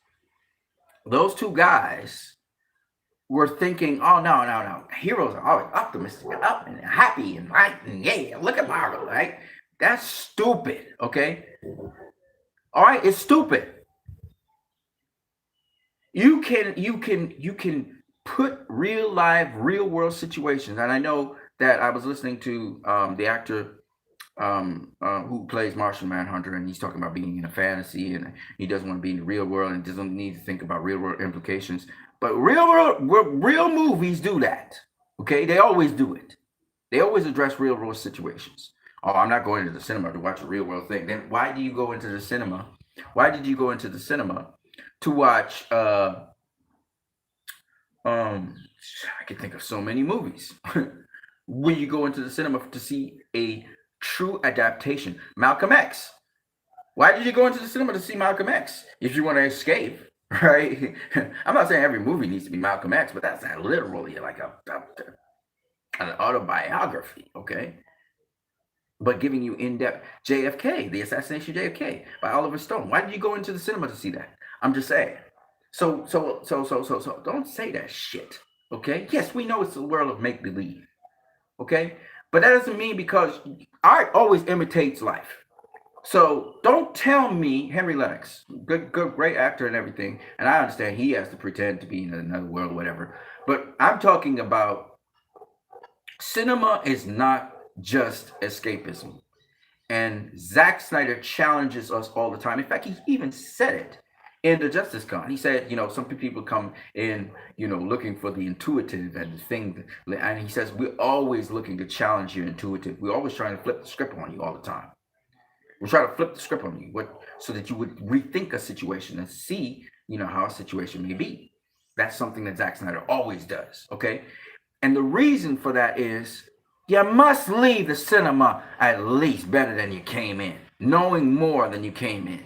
those two guys were thinking, oh, no. Heroes are always optimistic and up and happy and right and yeah, look at Marvel, right? That's stupid, okay? All right, it's stupid. You can put real life, real world situations. And I know that I was listening to the actor who plays Martian Manhunter, and he's talking about being in a fantasy, and he doesn't want to be in the real world and doesn't need to think about real world implications. But real movies do that. Okay, they always do it. They always address real world situations. Oh, I'm not going to the cinema to watch a real world thing. Then why do you go into the cinema? Why did you go into the cinema to watch? I can think of so many movies. When you go into the cinema to see a true adaptation, Malcolm X. Why did you go into the cinema to see Malcolm X? If you want to escape, right? I'm not saying every movie needs to be Malcolm X, but that's not literally like an autobiography, okay? But giving you in-depth JFK, the assassination of JFK by Oliver Stone. Why did you go into the cinema to see that? I'm just saying. So don't say that shit, okay? Yes, we know it's a world of make-believe, okay? But that doesn't mean because art always imitates life. So don't tell me Henry Lennox, good, great actor and everything, and I understand he has to pretend to be in another world, whatever. But I'm talking about cinema is not just escapism. And Zack Snyder challenges us all the time. In fact, he even said it in the Justice Con. He said, some people come in, looking for the intuitive and the thing. And he says, we're always looking to challenge your intuitive. We're always trying to flip the script on you all the time. We're trying to flip the script on you so that you would rethink a situation and see, how a situation may be. That's something that Zack Snyder always does, okay? And the reason for that is you must leave the cinema at least better than you came in, knowing more than you came in.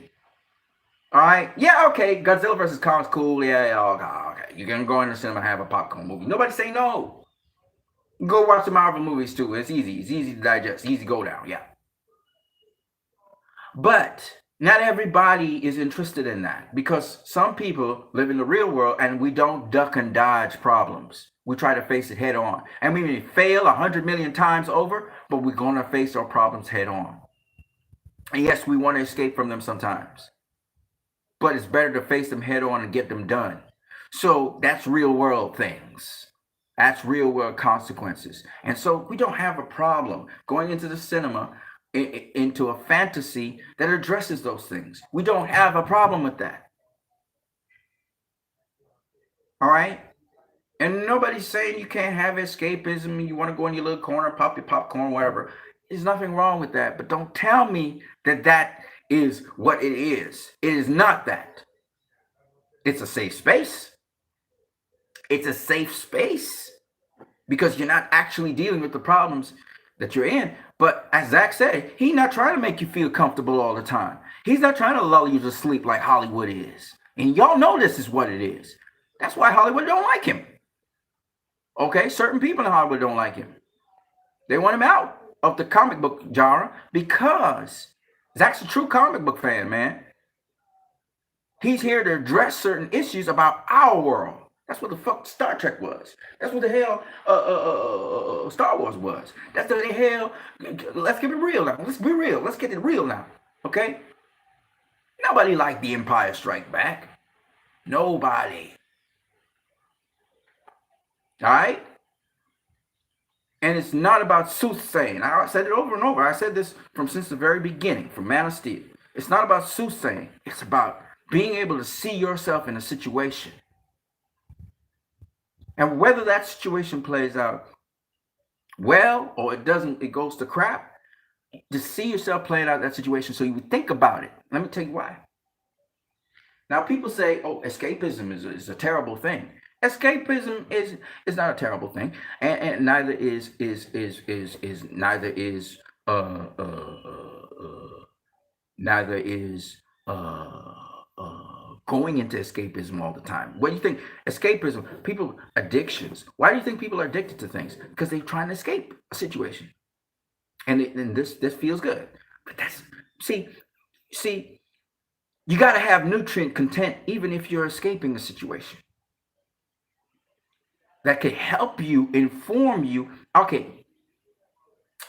All right? Yeah, okay. Godzilla vs. Kong's cool. Yeah, okay. You can go in the cinema and have a popcorn movie. Nobody say no. Go watch the Marvel movies too. It's easy. It's easy to digest. Easy to go down. Yeah. But not everybody is interested in that because some people live in the real world and we don't duck and dodge problems. We try to face it head on. And we may fail 100 million times over, but we're going to face our problems head on. And yes, we want to escape from them sometimes, but it's better to face them head on and get them done. So that's real world things. That's real world consequences. And so we don't have a problem going into the cinema into a fantasy that addresses those things. We don't have a problem with that. All right? And nobody's saying you can't have escapism. You want to go in your little corner, pop your popcorn, whatever. There's nothing wrong with that. But don't tell me that that is what it is. It is not that. It's a safe space. It's a safe space because you're not actually dealing with the problems that you're in. But as Zach said, he's not trying to make you feel comfortable all the time. He's not trying to lull you to sleep like Hollywood is. And y'all know this is what it is. That's why Hollywood don't like him. Okay, certain people in Hollywood don't like him. They want him out of the comic book genre because Zach's a true comic book fan, man. He's here to address certain issues about our world. That's what the fuck Star Trek was. That's what the hell Star Wars was. That's the hell. Let's get it real now. Let's be real. Let's get it real now. Okay? Nobody liked the Empire Strike Back. Nobody. All right? And it's not about soothsaying. I said it over and over. I said this since the very beginning, from Man of Steel. It's not about soothsaying. It's about being able to see yourself in a situation. And whether that situation plays out well or it doesn't, it goes to crap, to see yourself playing out that situation so you would think about it. Let me tell you why. Now, people say, oh, escapism is a terrible thing. Escapism is not a terrible thing, and neither is going into escapism all the time. What do you think? Escapism, people, addictions. Why do you think people are addicted to things? Because they're trying to escape a situation, and this feels good. But that's see, you got to have nutrient content even if you're escaping a situation. That could help you, inform you. Okay,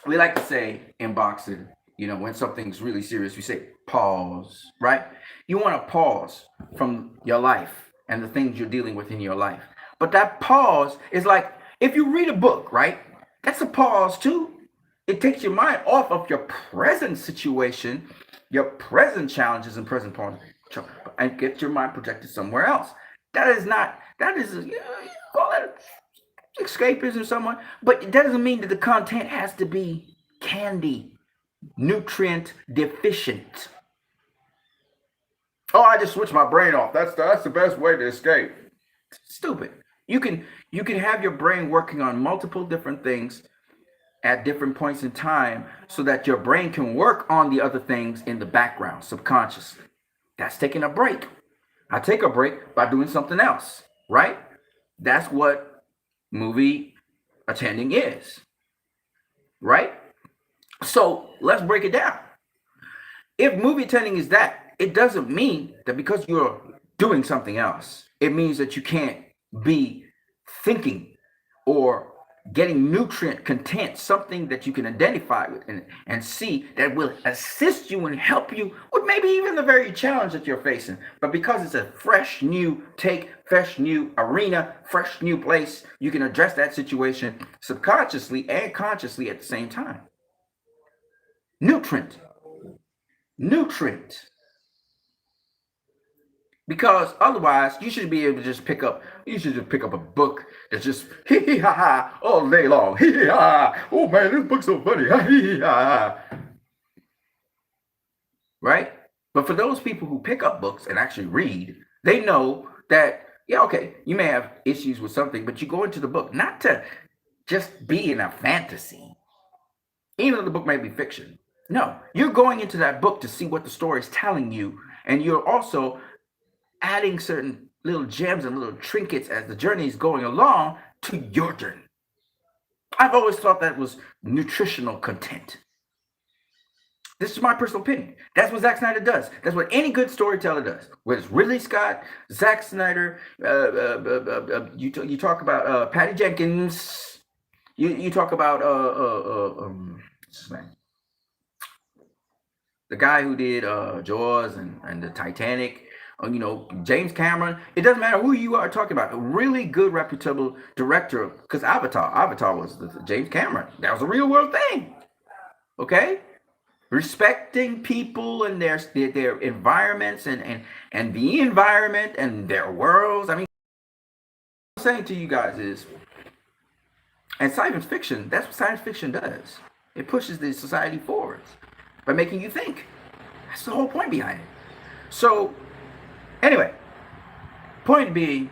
we like to say in boxing, when something's really serious, we say pause, right? You want to pause from your life and the things you're dealing with in your life. But that pause is like if you read a book, right? That's a pause too. It takes your mind off of your present situation, your present challenges and present problems, and get your mind projected somewhere else. That is call that escapism somewhat, but it doesn't mean that the content has to be candy, nutrient deficient. Oh, I just switched my brain off. That's the best way to escape. Stupid. You can have your brain working on multiple different things at different points in time so that your brain can work on the other things in the background subconsciously. That's taking a break. I take a break by doing something else, right? That's what movie attending is, right? So let's break it down. If movie attending is that, it doesn't mean that because you're doing something else, it means that you can't be thinking or getting nutrient content, something that you can identify with and see that will assist you and help you with maybe even the very challenge that you're facing. But because it's a fresh new take, fresh new arena, fresh new place, you can address that situation subconsciously and consciously at the same time. Nutrient. Because otherwise, you should be able to just pick up a book that's just hee hee ha ha all day long. Hee hee ha ha. Oh man, this book's so funny. Hee hee ha ha. Right? But for those people who pick up books and actually read, they know that, yeah, okay, you may have issues with something, but you go into the book not to just be in a fantasy, even though the book may be fiction. No, you're going into that book to see what the story is telling you, and you're also adding certain little gems and little trinkets as the journey is going along to your journey. I've always thought that was nutritional content. This is my personal opinion. That's what Zack Snyder does. That's what any good storyteller does. Whether it's Ridley Scott, Zack Snyder, you talk about Patty Jenkins, you talk about what's his name? the guy who did Jaws and the Titanic. You know, James Cameron. It doesn't matter who you are talking about. A really good, reputable director. Because Avatar was James Cameron. That was a real world thing. Okay, respecting people and their environments and the environment and their worlds. I mean, what I'm saying to you guys is, and science fiction. That's what science fiction does. It pushes the society forwards by making you think. That's the whole point behind it. So, anyway, point being,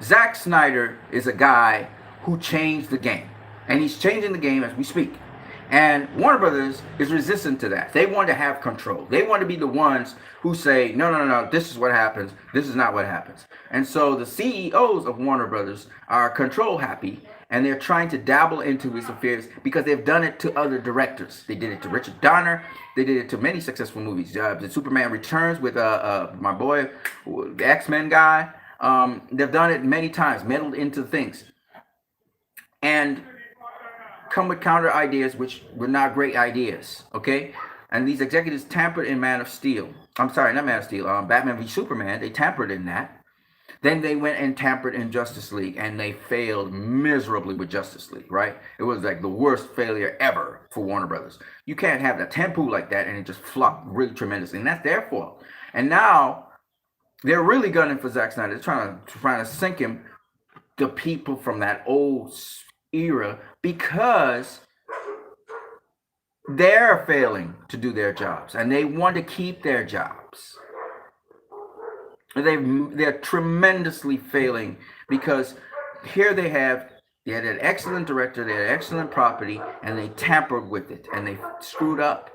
Zack Snyder is a guy who changed the game. And he's changing the game as we speak. And Warner Brothers is resistant to that. They want to have control. They want to be the ones who say, no, no, no, no, this is what happens. This is not what happens. And so the CEOs of Warner Brothers are control happy, and they're trying to dabble into these affairs because they've done it to other directors. They did it to Richard Donner. They did it to many successful movies. The Superman Returns with my boy, the X-Men guy. They've done it many times, meddled into things. And come with counter ideas, which were not great ideas, okay? And these executives tampered in Man of Steel. I'm sorry, not Man of Steel. Batman v Superman. They tampered in that. Then they went and tampered in Justice League, and they failed miserably with Justice League, right? It was like the worst failure ever for Warner Brothers. You can't have that tempo like that, and it just flopped really tremendously, and that's their fault. And now they're really gunning for Zack Snyder. They're trying to sink him, the people from that old era, because they're failing to do their jobs and they want to keep their jobs. They're tremendously failing because here they had an excellent director, they had an excellent property, and they tampered with it and they screwed up.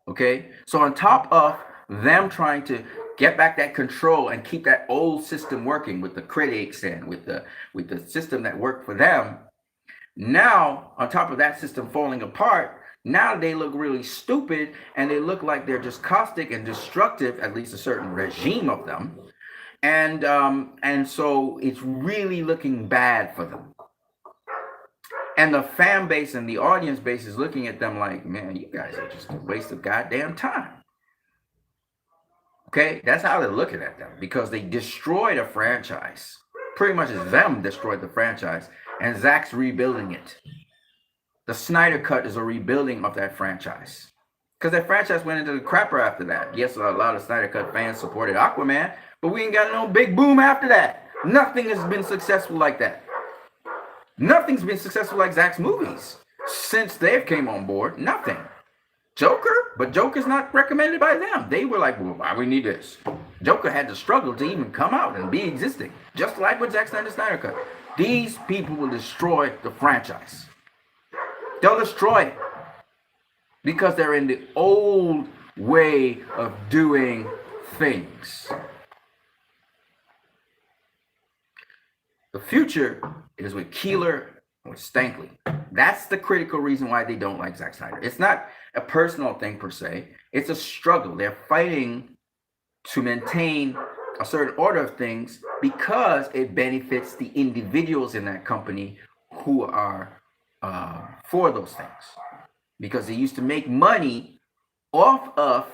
Okay, so on top of them trying to get back that control and keep that old system working with the critics and with the system that worked for them, now on top of that system falling apart, now they look really stupid and they look like they're just caustic and destructive, at least a certain regime of them, and so it's really looking bad for them. And the fan base and the audience base is looking at them like, man, you guys are just a waste of goddamn time. Okay, that's how they're looking at them, because they destroyed a franchise. Pretty much it's them destroyed the franchise, and Zack's rebuilding it. The Snyder Cut is a rebuilding of that franchise. Because that franchise went into the crapper after that. Yes, a lot of Snyder Cut fans supported Aquaman, but we ain't got no big boom after that. Nothing has been successful like that. Nothing's been successful like Zack's movies since they've came on board. Nothing. Joker, but Joker's not recommended by them. They were like, well, why we need this? Joker had to struggle to even come out and be existing, just like with Zack Snyder's Snyder Cut. These people will destroy the franchise. They'll destroy it because they're in the old way of doing things. The future is with Keeler or Stankley. That's the critical reason why they don't like Zack Snyder. It's not a personal thing per se. It's a struggle. They're fighting to maintain a certain order of things because it benefits the individuals in that company who are for those things. Because they used to make money off of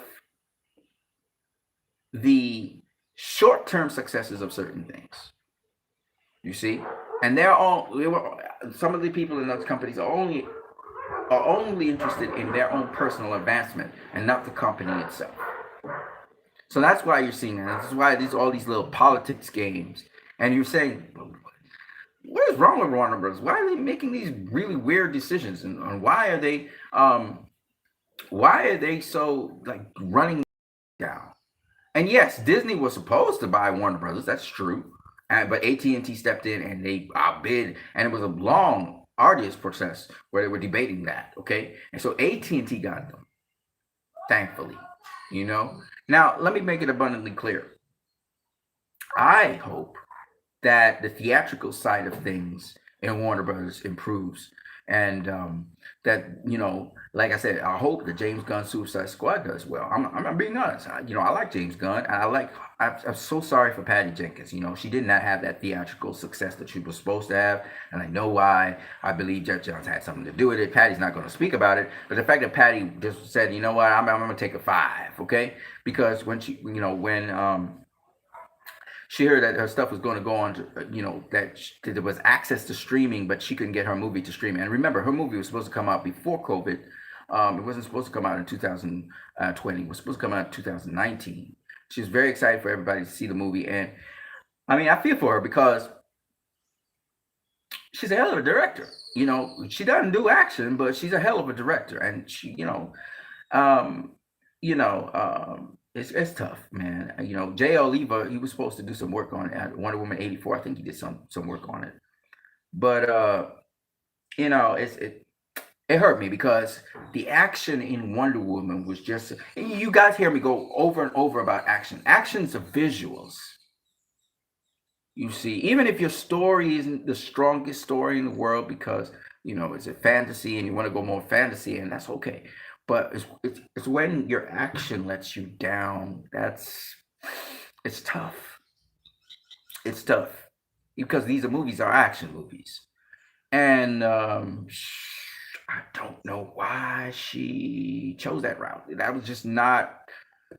the short-term successes of certain things. You see? And some of the people in those companies are only interested in their own personal advancement and not the company itself. So that's why you're seeing that. That's why there's all these little politics games. And you're saying, what is wrong with Warner Bros? Why are they making these really weird decisions? And why are they so like running down? And yes, Disney was supposed to buy Warner Brothers. That's true. But AT&T stepped in and they outbid, and it was a long, arduous process where they were debating that. Okay, and so AT&T got them, thankfully. You know. Now let me make it abundantly clear. I hope that the theatrical side of things in Warner Brothers improves, and that like I said, I hope the James Gunn Suicide Squad does well. I'm being honest. I like James Gunn. And I'm so sorry for Patty Jenkins. She did not have that theatrical success that she was supposed to have, and I know why. I believe Jeff Johns had something to do with it. Patty's not going to speak about it, but the fact that Patty just said, you know what, I'm going to take a 5, okay? Because when when she heard that her stuff was going to go on to, that there was access to streaming, but she couldn't get her movie to stream. And remember, her movie was supposed to come out before COVID. It wasn't supposed to come out in 2020. It was supposed to come out in 2019. She was very excited for everybody to see the movie. And I mean, I feel for her because she's a hell of a director. She doesn't do action, but she's a hell of a director. And she, um, it's tough, man. Jay Oliva, he was supposed to do some work on Wonder Woman 84. I think he did some work on it, but it hurt me because the action in Wonder Woman was just. You guys hear me go over and over about action. Action's the visuals. You see, even if your story isn't the strongest story in the world because it's a fantasy and you want to go more fantasy, and that's okay. But it's when your action lets you down. It's tough. It's tough because these movies are action movies, and I don't know why she chose that route. That was just not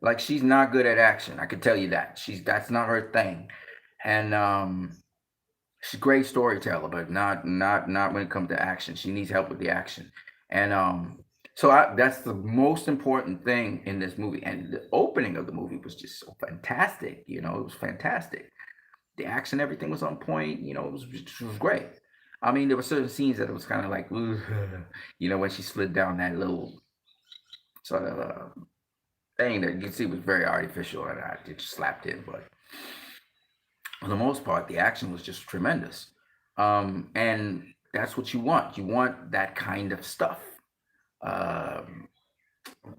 like she's not good at action. I can tell you that that's not her thing, and she's a great storyteller, but not when it comes to action. She needs help with the action, and that's the most important thing in this movie. And the opening of the movie was just so fantastic. It was fantastic. The action, everything was on point. It was great. I mean, there were certain scenes that it was kind of like, when she slid down that little sort of thing that you can see was very artificial and it just slapped in. But for the most part, the action was just tremendous. And that's what you want. You want that kind of stuff. Um,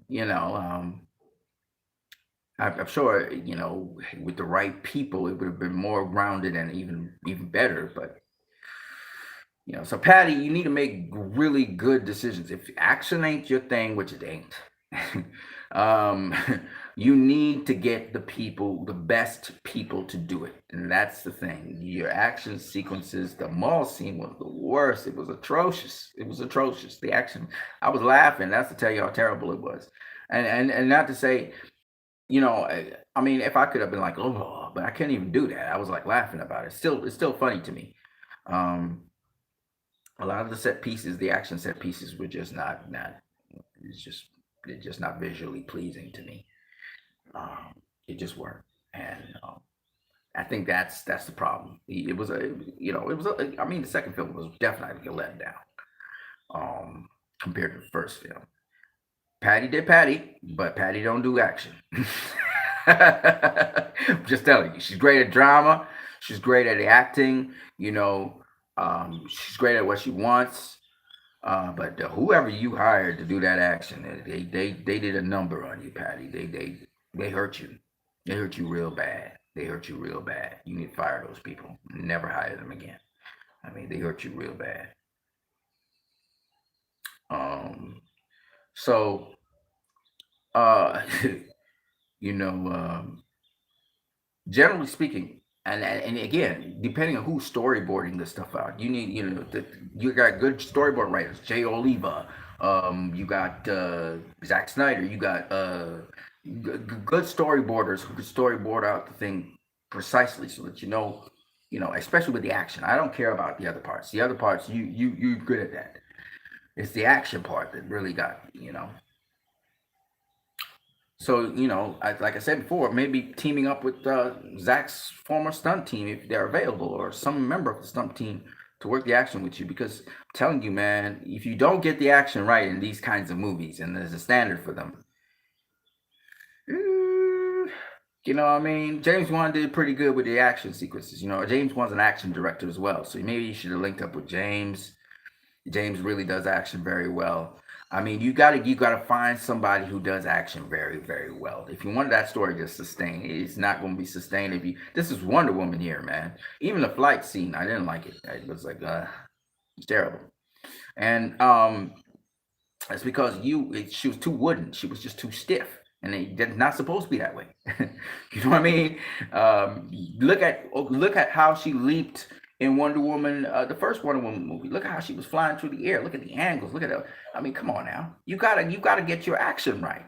you know, I'm sure, with the right people, it would have been more grounded and even better. But so Patty, you need to make really good decisions. If action ain't your thing, which it ain't, um, you need to get the best people to do it, and that's the thing. Your action sequences, the mall scene was the worst. It was atrocious. It was atrocious. The action, I was laughing. That's to tell you how terrible it was, and not to say, I mean, if I could have been like, oh, but I can't even do that. I was like laughing about it. It's still funny to me. Um, a lot of the set pieces, the action set pieces, were just not. It's just they're just not visually pleasing to me. Um, it just weren't, and I think that's the problem. It was a it was I mean, the second film was definitely a letdown compared to the first film. Patty did Patty, but Patty don't do action. Just telling you, she's great at drama. She's great at the acting. She's great at what she wants. But whoever you hired to do that action, they did a number on you, Patty. They hurt you. They hurt you real bad. They hurt you real bad. You need to fire those people. Never hire them again. I mean, they hurt you real bad. Um, so, uh, you know, um, generally speaking, and again, depending on who's storyboarding this stuff out, you need you got good storyboard writers, Jay Oliva, you got Zack Snyder, you got good storyboarders who can storyboard out the thing precisely so that especially with the action. I don't care about the other parts. The other parts, you're good at that. It's the action part that really got So, like I said before, maybe teaming up with Zach's former stunt team if they're available, or some member of the stunt team to work the action with you. Because I'm telling you, man, if you don't get the action right in these kinds of movies, and there's a standard for them, what I mean? James Wan did pretty good with the action sequences. James Wan's an action director as well, so maybe you should have linked up with James. James really does action very well. I mean, you gotta find somebody who does action very, very well. If you want that story to sustain, it's not going to be sustained if you. This is Wonder Woman here, man. Even the flight scene, I didn't like it. It was like, it's terrible. And it's because she was too wooden. She was just too stiff, and they're not supposed to be that way. You know what I mean? Look at how she leaped in Wonder Woman, the first Wonder Woman movie. Look at how she was flying through the air. Look at the angles. Look at that. I mean, come on now. You gotta get your action right.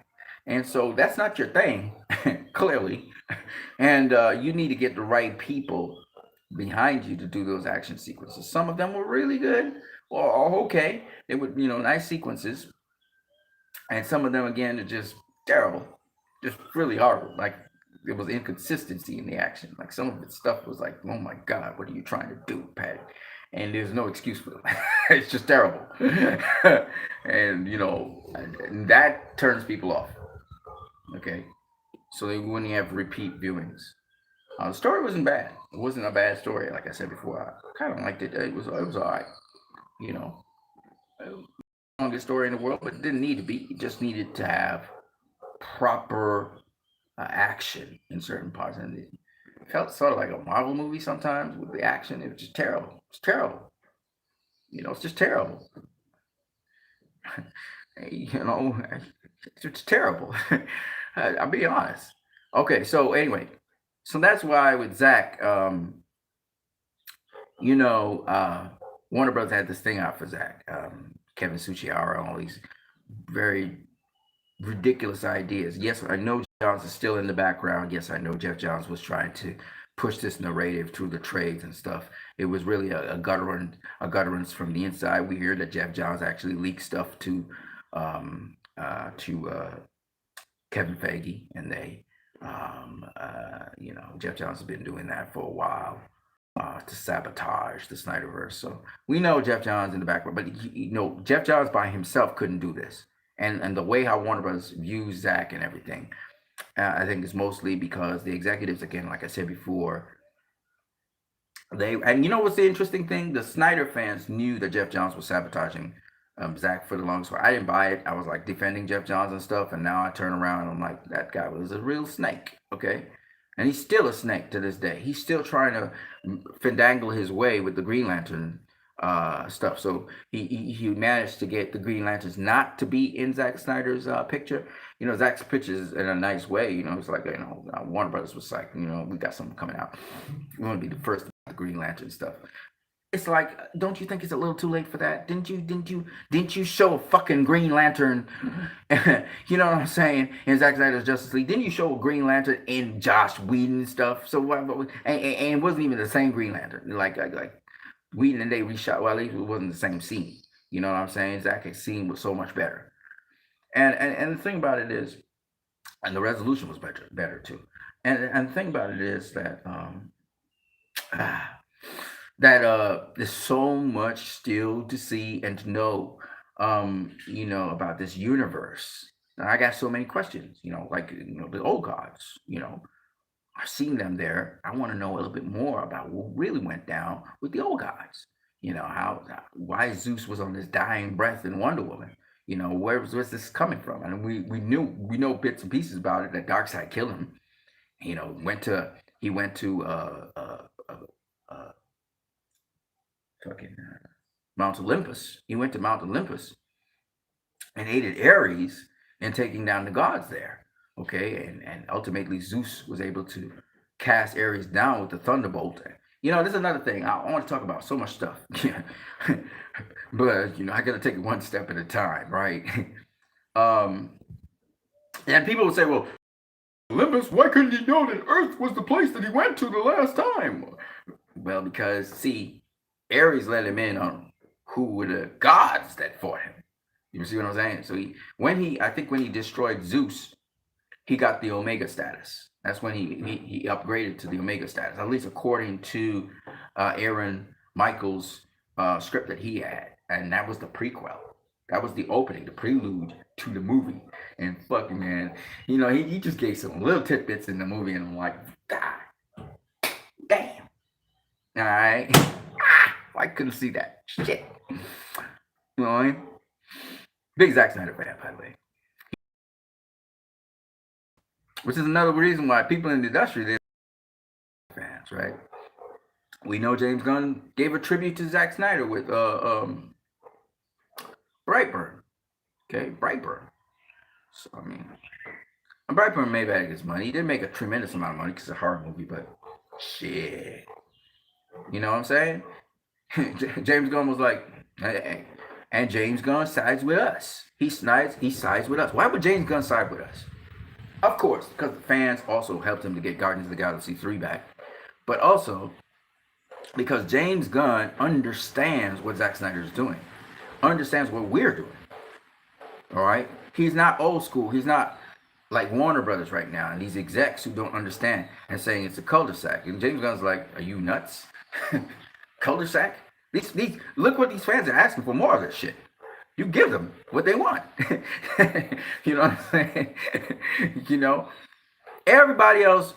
And so that's not your thing, clearly. And you need to get the right people behind you to do those action sequences. Some of them were really good, or okay. They were, nice sequences, and some of them again are just terrible, just really horrible. Like there was inconsistency in the action. Like some of the stuff was like, oh my god, what are you trying to do, Patty? And there's no excuse for it. It's just terrible, and and that turns people off. Okay, so they wouldn't have repeat viewings. The story wasn't bad. It wasn't a bad story, like I said before. I kind of liked it. It was alright. You know, longest story in the world, but it didn't need to be. It just needed to have proper action in certain parts, and it felt sort of like a Marvel movie sometimes with the action. It was just terrible. It's terrible. It's just terrible. you know, it's terrible. I'll be honest. Okay, so anyway, so that's why with Zach, you know, uh, Warner Brothers had this thing out for Zach, Kevin Suchiara, all these very ridiculous ideas. Yes, I know Jeff Johns is still in the background. Yes, I know Jeff Johns was trying to push this narrative through the trades and stuff. It was really a gutterance from the inside. We hear that Jeff Johns actually leaked stuff to Kevin Feige, and Jeff Johns has been doing that for a while to sabotage the SnyderVerse. So we know Jeff Johns in the background, but Jeff Johns by himself couldn't do this. And the way how Warner Brothers views Zach and everything, I think is mostly because the executives, again, like I said before, and you know what's the interesting thing? The Snyder fans knew that Jeff Johns was sabotaging Zach for the longest while. I didn't buy it. I was like defending Jeff Johns and stuff, and now I turn around and I'm like, that guy was a real snake, okay? And he's still a snake to this day. He's still trying to finagle his way with the Green Lantern stuff. So he managed to get the Green Lanterns not to be in Zack Snyder's picture. Zack's pictures in a nice way. It's like Warner Brothers was like, we got something coming out. We want to be the first the Green Lantern stuff. It's like, don't you think it's a little too late for that? Didn't you show a fucking Green Lantern? You know what I'm saying? In Zack Snyder's Justice League, didn't you show a Green Lantern in Josh Whedon stuff? So and it wasn't even the same Green Lantern. Like Whedon and they reshot. Well, at least it wasn't the same scene. You know what I'm saying? Zack's scene was so much better. And the thing about it is, and the resolution was better too. And the thing about it is that there's so much still to see and to know, about this universe. And I got so many questions, like the old gods, I've seen them there. I want to know a little bit more about what really went down with the old gods. Why Zeus was on this dying breath in Wonder Woman. Where's this coming from? And we know bits and pieces about it that Darkseid killed him. He went to fucking Mount Olympus. He went to Mount Olympus and aided Ares in taking down the gods there. Okay, and ultimately Zeus was able to cast Ares down with the thunderbolt. This is another thing. I want to talk about so much stuff. But I gotta take it one step at a time, right? And people would say, well, Olympus, why couldn't he know that Earth was the place that he went to the last time? Well, because see, Ares let him in on who were the gods that fought him. You see what I'm saying? So when he destroyed Zeus, he got the Omega status. That's when he upgraded to the Omega status, at least according to Aaron Michaels' script that he had. And that was the prequel. That was the opening, the prelude to the movie. And fucking man, he just gave some little tidbits in the movie, and I'm like, God damn. All right. I couldn't see that. Shit. You know what I mean? Big Zack Snyder fan, by the way. Which is another reason why people in the industry, they're fans, right? We know James Gunn gave a tribute to Zack Snyder with Brightburn. Okay, Brightburn. So I mean, Brightburn made back his money. He didn't make a tremendous amount of money because it's a horror movie, but shit, you know what I'm saying? James Gunn was like, hey, and James Gunn sides with us. He sides with us. Why would James Gunn side with us? Of course, because the fans also helped him to get Guardians of the Galaxy 3 back. But also because James Gunn understands what Zack Snyder is doing, understands what we're doing. All right? He's not old school. He's not like Warner Brothers right now, and these execs who don't understand and saying it's a cul-de-sac. And James Gunn's like, are you nuts? Cul-de-sac? These look what these fans are asking for, more of this shit. You give them what they want. You know what I'm saying? You know, everybody else,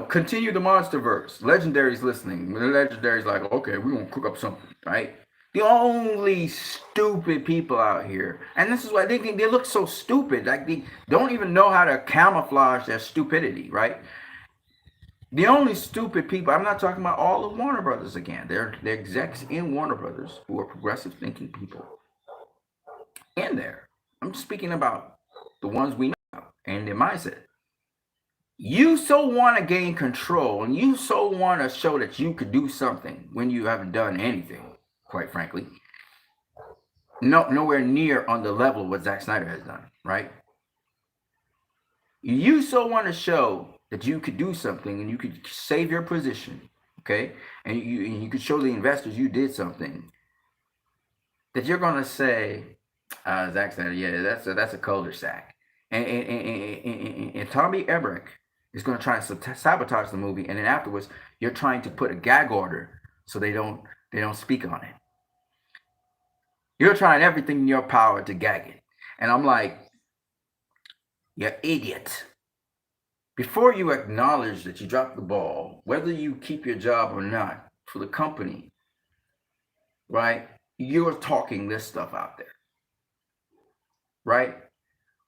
continue the MonsterVerse. Legendary's listening. Legendary's like, okay, we're gonna cook up something, right? The only stupid people out here, and this is why they look so stupid. Like they don't even know how to camouflage their stupidity, right? The only stupid people, I'm not talking about all of Warner Brothers again. They're execs in Warner Brothers who are progressive thinking people in there. I'm speaking about the ones we know and their mindset. You so want to gain control and you so want to show that you could do something when you haven't done anything, quite frankly. Nowhere near on the level of what Zack Snyder has done, right? You so want to show that you could do something and you could save your position, okay? And you could show the investors you did something, that you're gonna say, Zack Snyder, yeah, that's a cul-de-sac. And Tommy Emmerich is going to try and sabotage the movie, and then afterwards you're trying to put a gag order so they don't speak on it. You're trying everything in your power to gag it, and I'm like, you idiot. Before you acknowledge that you dropped the ball, whether you keep your job or not for the company, right? You're talking this stuff out there, right?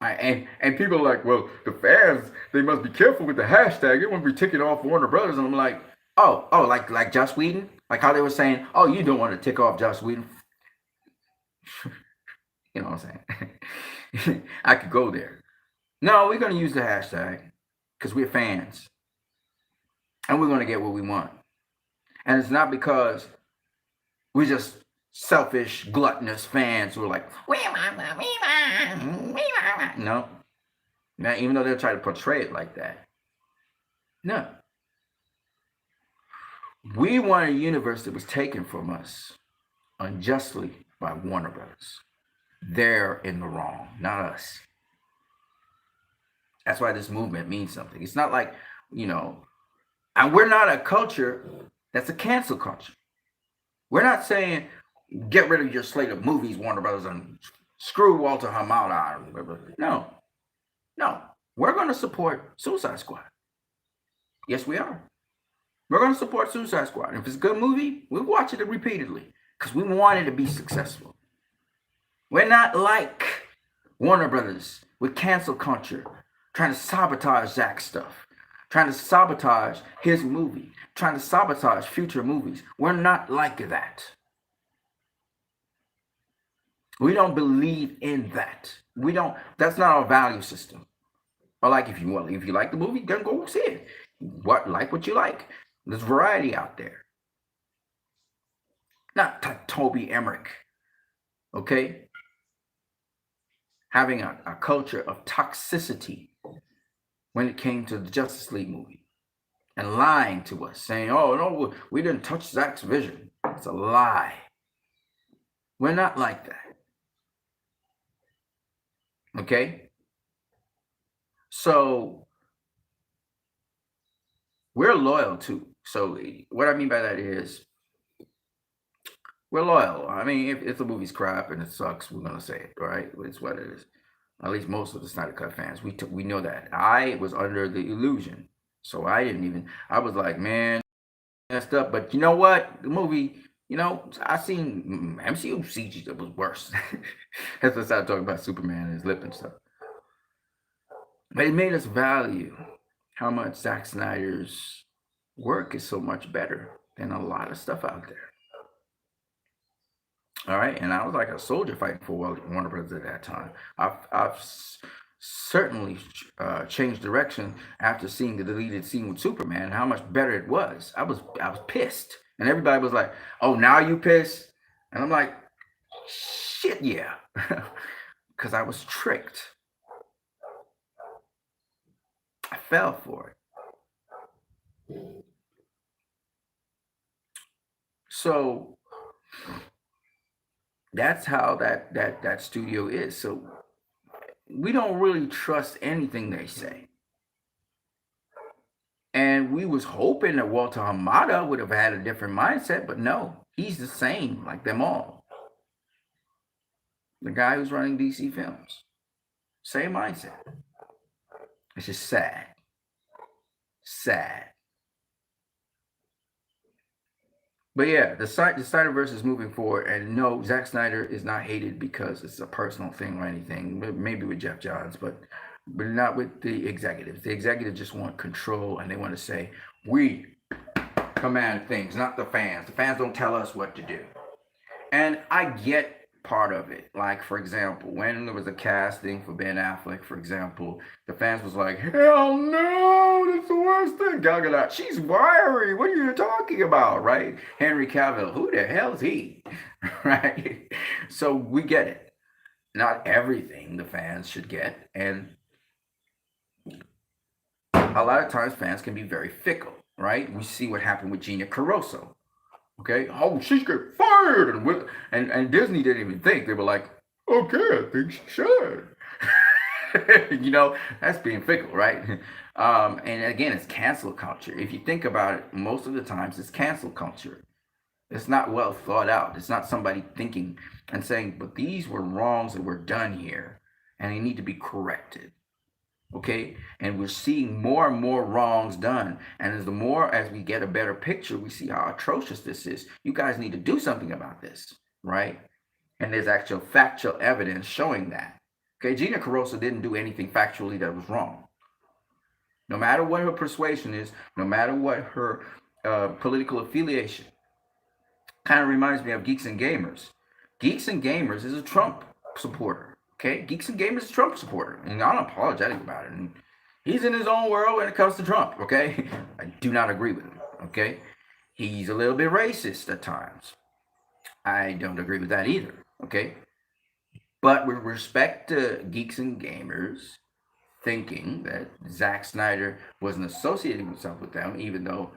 And people are like, well, the fans, they must be careful with the hashtag. It won't be taking off Warner Brothers. And I'm like, like Joss Whedon? Like how they were saying, oh, you don't want to tick off Joss Whedon. You know what I'm saying? I could go there. No, we're going to use the hashtag because we're fans. And we're going to get what we want. And it's not because we're just selfish, gluttonous fans who are like, no. Now, even though they'll try to portray it like that. No. We want a universe that was taken from us unjustly by Warner Brothers. They're in the wrong, not us. That's why this movement means something. It's not like, and we're not a culture that's a cancel culture. We're not saying get rid of your slate of movies, Warner Brothers, and screw Walter Hamada. No. We're going to support Suicide Squad. Yes, we are. We're going to support Suicide Squad. If it's a good movie, we'll watch it repeatedly because we want it to be successful. We're not like Warner Brothers with cancel culture, trying to sabotage Zack's stuff, trying to sabotage his movie, trying to sabotage future movies. We're not like that. We don't believe in that. That's not our value system. Or like if you like the movie, then go see it. What you like. There's variety out there. Not Toby Emmerich. Okay? Having a culture of toxicity when it came to the Justice League movie. And lying to us, saying, oh, no, we didn't touch Zack's vision. It's a lie. We're not like that. Okay? So, we're loyal too. So, what I mean by that is, we're loyal. I mean, if the movie's crap and it sucks, we're going to say it, right? It's what it is. At least most of the Snyder Cut fans, we know that. I was under the illusion. So I was like, man, messed up. But you know what? The movie, I seen MCU CG that was worse. As I started talking about Superman and his lip and stuff. But it made us value how much Zack Snyder's work is so much better than a lot of stuff out there. All right, and I was like a soldier fighting for Warner Brothers at that time. I've certainly changed direction after seeing the deleted scene with Superman and how much better it was. I was pissed, and everybody was like, "Oh, now you pissed?" And I'm like, "Shit, yeah," because I was tricked. I fell for it. So that's how that studio is. So we don't really trust anything they say. And we was hoping that Walter Hamada would have had a different mindset, but no, he's the same like them all. The guy who's running DC Films, same mindset. It's just sad, sad. But yeah, the SnyderVerse is moving forward, and no, Zack Snyder is not hated because it's a personal thing or anything. Maybe with Jeff Johns, but not with the executives. The executives just want control, and they want to say we command things, not the fans. The fans don't tell us what to do. And I get part of it. Like, for example, when there was a casting for Ben Affleck, for example, the fans was like, hell no, that's the worst thing. Gal Gadot, she's wiry. What are you talking about, right? Henry Cavill, who the hell is he? Right? So we get it. Not everything the fans should get. And a lot of times fans can be very fickle, right? We see what happened with Gina Carrozza. Okay, oh, she get fired, and Disney didn't even think. They were like, okay, I think she should. That's being fickle, right? And again, it's cancel culture. If you think about it, most of the times it's cancel culture. It's not well thought out. It's not somebody thinking and saying, but these were wrongs that were done here, and they need to be corrected. Okay, and we're seeing more and more wrongs done, and as we get a better picture, we see how atrocious this is. You guys need to do something about this, right? And there's actual factual evidence showing that. Okay, Gina Carrozza didn't do anything factually that was wrong. No matter what her persuasion is, no matter what her political affiliation. Kind of reminds me of Geeks and Gamers. Geeks and Gamers is a Trump supporter. Okay, Geeks and Gamers is a Trump supporter, and I'm apologetic about it. And he's in his own world when it comes to Trump. Okay, I do not agree with him. Okay, he's a little bit racist at times. I don't agree with that either. Okay, but with respect to Geeks and Gamers thinking that Zack Snyder wasn't associating himself with them, even though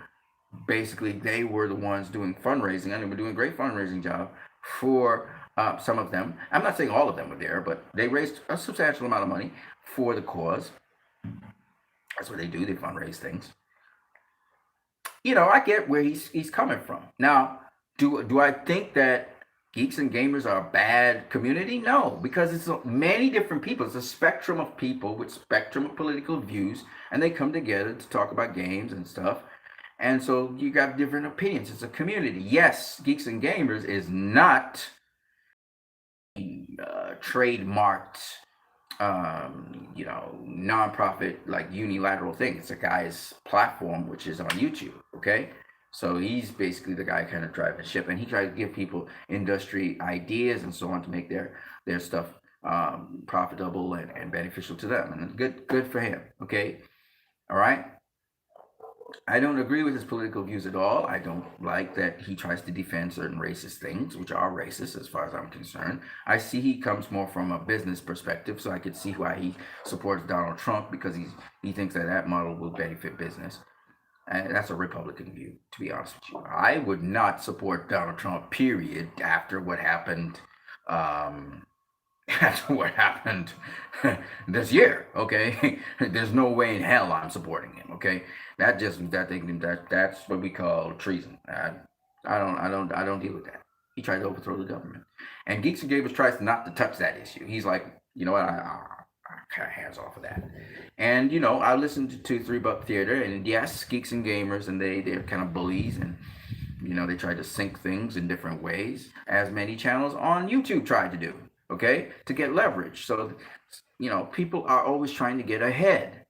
basically they were the ones doing fundraising, and they were doing a great fundraising job for some of them. I'm not saying all of them were there, but they raised a substantial amount of money for the cause. That's what they do. They fundraise things. I get where he's coming from. Now, do I think that Geeks and Gamers are a bad community? No, because it's many different people. It's a spectrum of people with spectrum of political views, and they come together to talk about games and stuff. And so you got different opinions. It's a community. Yes, Geeks and Gamers is not trademarked, nonprofit, like unilateral thing. It's a guy's platform, which is on YouTube. Okay. So he's basically the guy kind of driving the ship, and he tries to give people industry ideas and so on to make their stuff profitable and beneficial to them. And good for him. Okay. All right. I don't agree with his political views at all. I don't like that he tries to defend certain racist things, which are racist as far as I'm concerned. I see he comes more from a business perspective, so I could see why he supports Donald Trump, because he thinks that model will benefit business. And that's a Republican view, to be honest with you. I would not support Donald Trump, period, after what happened this year. Okay, there's no way in hell I'm supporting him. Okay, that's what we call treason. I don't deal with that. He tried to overthrow the government, and Geeks and Gamers tries not to touch that issue. He's like, you know what, I kind of hands off of that. And I listened to Three Buck Theater, and yes, Geeks and Gamers, and they're kind of bullies, and they try to sync things in different ways, as many channels on YouTube tried to do. Okay, to get leverage. So, people are always trying to get ahead.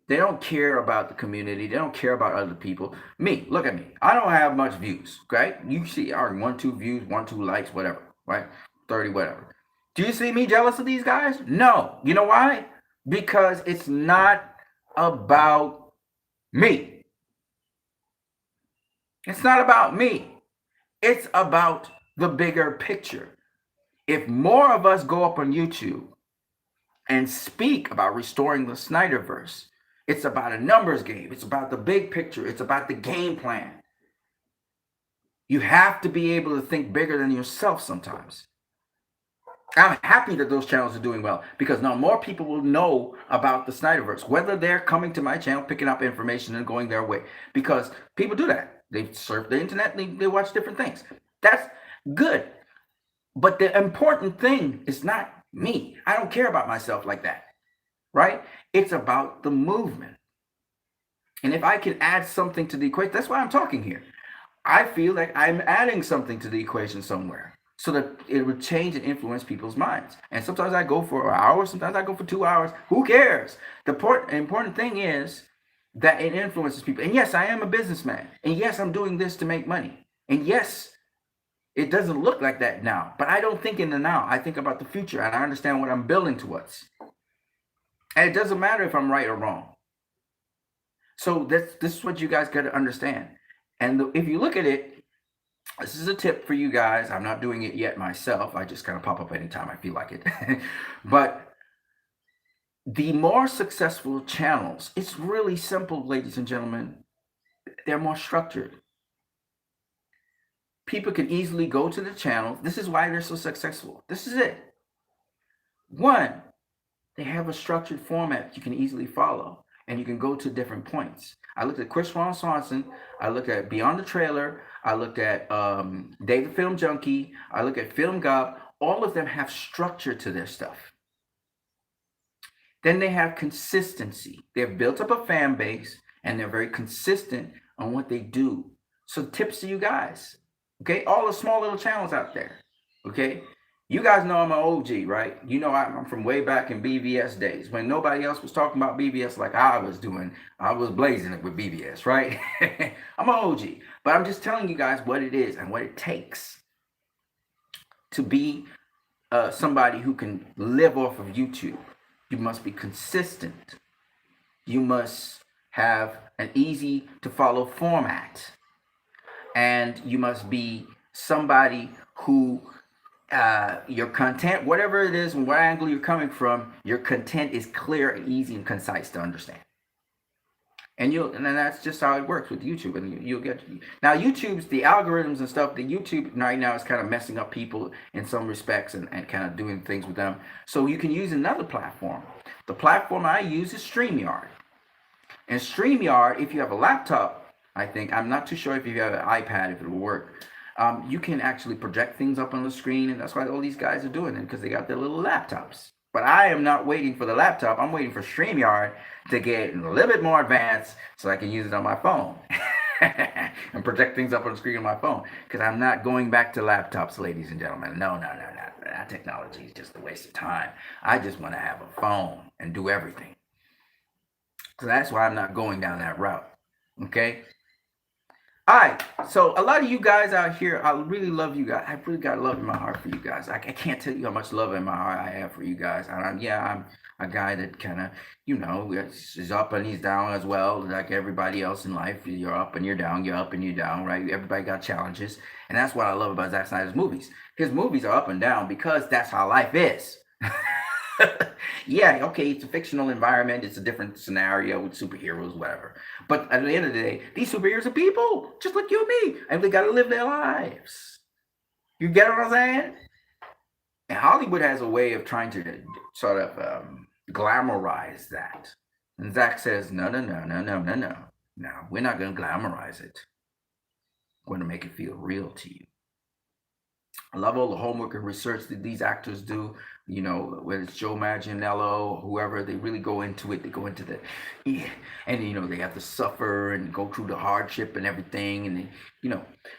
They don't care about the community. They don't care about other people. Me, look at me. I don't have much views. Okay, you see our 1, 2 views, 1, 2 likes, whatever. right? 30, whatever. Do you see me jealous of these guys? No. You know why? Because it's not about me. It's not about me. It's about the bigger picture. If more of us go up on YouTube and speak about restoring the SnyderVerse, it's about a numbers game. It's about the big picture. It's about the game plan. You have to be able to think bigger than yourself sometimes. I'm happy that those channels are doing well because now more people will know about the SnyderVerse, whether they're coming to my channel, picking up information and going their way, because people do that. They surf the internet, they watch different things. That's good. But the important thing is not me. I don't care about myself like that, right? It's about the movement. And if I can add something to the equation, that's why I'm talking here. I feel like I'm adding something to the equation somewhere so that it would change and influence people's minds. And sometimes I go for an hour, sometimes I go for 2 hours. Who cares? The important thing is that it influences people. And yes, I am a businessman. And yes, I'm doing this to make money. And yes, it doesn't look like that now, but I don't think in the now. I think about the future and I understand what I'm building towards. And it doesn't matter if I'm right or wrong. So this is what you guys got to understand. And if you look at it, this is a tip for you guys. I'm not doing it yet myself. I just kind of pop up anytime I feel like it. But the more successful channels, it's really simple, ladies and gentlemen. They're more structured. People can easily go to the channel. This is why they're so successful. This is it. One, they have a structured format you can easily follow, and you can go to different points. I looked at Chris Ron Swanson. I looked at Beyond the Trailer. I looked at Dave the Film Junkie. I look at Film Gob. All of them have structure to their stuff. Then they have consistency. They've built up a fan base, and they're very consistent on what they do. So tips to you guys. Okay, all the small little channels out there. Okay, you guys know I'm an OG, right? You know I'm from way back in BVS days when nobody else was talking about BVS like I was doing. I was blazing it with BVS, right? I'm an OG, but I'm just telling you guys what it is and what it takes to be somebody who can live off of YouTube. You must be consistent. You must have an easy to follow format. And you must be somebody who your content, whatever it is and what angle you're coming from, your content is clear and easy and concise to understand. And that's just how it works with YouTube. And you'll get now YouTube's the algorithms and stuff. The YouTube right now is kind of messing up people in some respects and kind of doing things with them. So you can use another platform. The platform I use is StreamYard. And StreamYard, if you have a laptop, I think, I'm not too sure if you have an iPad, if it will work. You can actually project things up on the screen, and that's why all these guys are doing it, because they got their little laptops. But I am not waiting for the laptop. I'm waiting for StreamYard to get a little bit more advanced so I can use it on my phone and project things up on the screen on my phone. Because I'm not going back to laptops, ladies and gentlemen. No. That technology is just a waste of time. I just want to have a phone and do everything. So that's why I'm not going down that route. Okay? All right, so a lot of you guys out here, I really love you guys. I really got love in my heart for you guys. I can't tell you how much love in my heart I have for you guys. And I'm a guy that kind of, is up and he's down as well, like everybody else in life. You're up and you're down, you're up and you're down, right? Everybody got challenges. And that's what I love about Zack Snyder's movies. His movies are up and down because that's how life is. Yeah, okay, it's a fictional environment. It's a different scenario with superheroes, whatever. But at the end of the day, these superheroes are people, just like you and me. And they got to live their lives. You get what I'm saying? And Hollywood has a way of trying to sort of glamorize that. And Zach says, no. No, we're not going to glamorize it. We're going to make it feel real to you. I love all the homework and research that these actors do. Whether it's Joe Manganiello, whoever, they really go into it. They go into and they have to suffer and go through the hardship and everything. And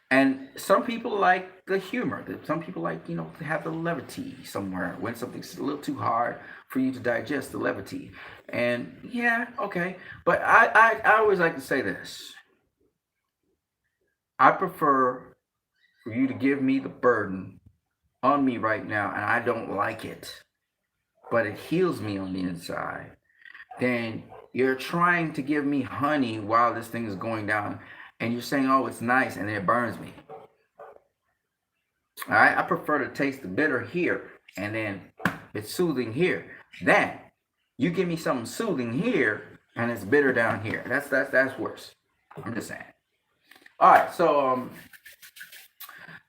and some people like the humor. Some people like, to have the levity somewhere when something's a little too hard for you to digest, the levity. And yeah, okay. But I always like to say this. I prefer for you to give me the burden on me right now and I don't like it, but it heals me on the inside, then you're trying to give me honey while this thing is going down, and you're saying, oh, it's nice, and it burns me. All right, I prefer to taste the bitter here, and then it's soothing here. Then you give me something soothing here, and it's bitter down here. That's worse. I'm just saying. All right, so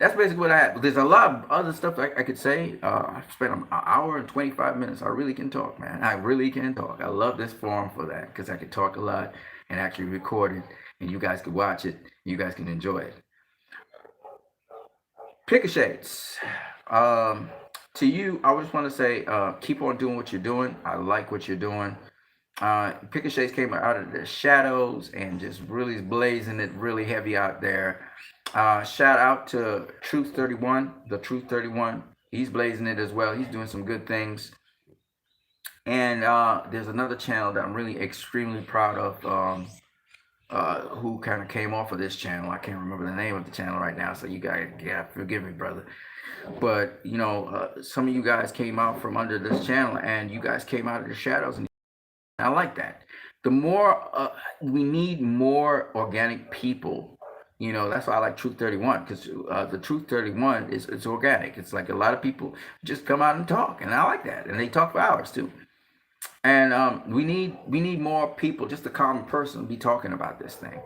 that's basically what I had. There's a lot of other stuff I could say. I spent an hour and 25 minutes. I really can talk, man. I really can talk. I love this forum for that because I could talk a lot and actually record it, and you guys could watch it. You guys can enjoy it. Picker Shades. To you, I just want to say, keep on doing what you're doing. I like what you're doing. Picker Shades came out of the shadows and just really blazing it really heavy out there. Shout out to Truth 31, the Truth 31. He's blazing it as well. He's doing some good things. And there's another channel that I'm really extremely proud of, who kind of came off of this channel. I can't remember the name of the channel right now, so you guys, yeah, forgive me, brother. But you know, some of you guys came out from under this channel, and you guys came out of the shadows, and I like that. The more we need more organic people. You know, that's why I like Truth 31, because the Truth 31 is it's organic. It's like a lot of people just come out and talk, and I like that, and they talk for hours too. And we need more people, just a common person, be talking about this thing.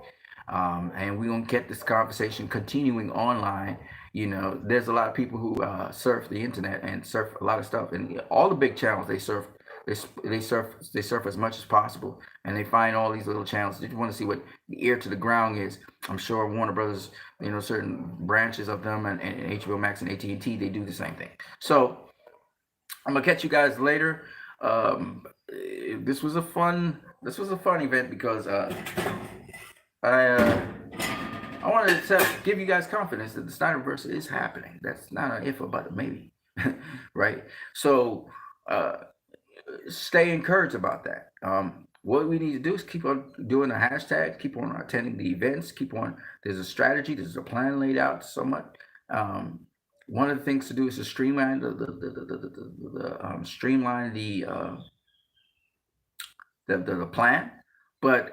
And we're gonna get this conversation continuing online. You know, there's a lot of people who surf the internet and surf a lot of stuff, and all the big channels they surf. They surf as much as possible, and they find all these little channels. If you want to see what the ear to the ground is, I'm sure Warner Brothers, you know, certain branches of them, and HBO Max and AT&T, they do the same thing. So I'm gonna catch you guys later. This was a fun event because I wanted to give you guys confidence that the SnyderVerse is happening. That's not an if, but a maybe, right? So stay encouraged about that. What we need to do is keep on doing the hashtags, keep on attending the events, keep on. There's a strategy, there's a plan laid out so much. One of the things to do is to streamline streamline the plan. But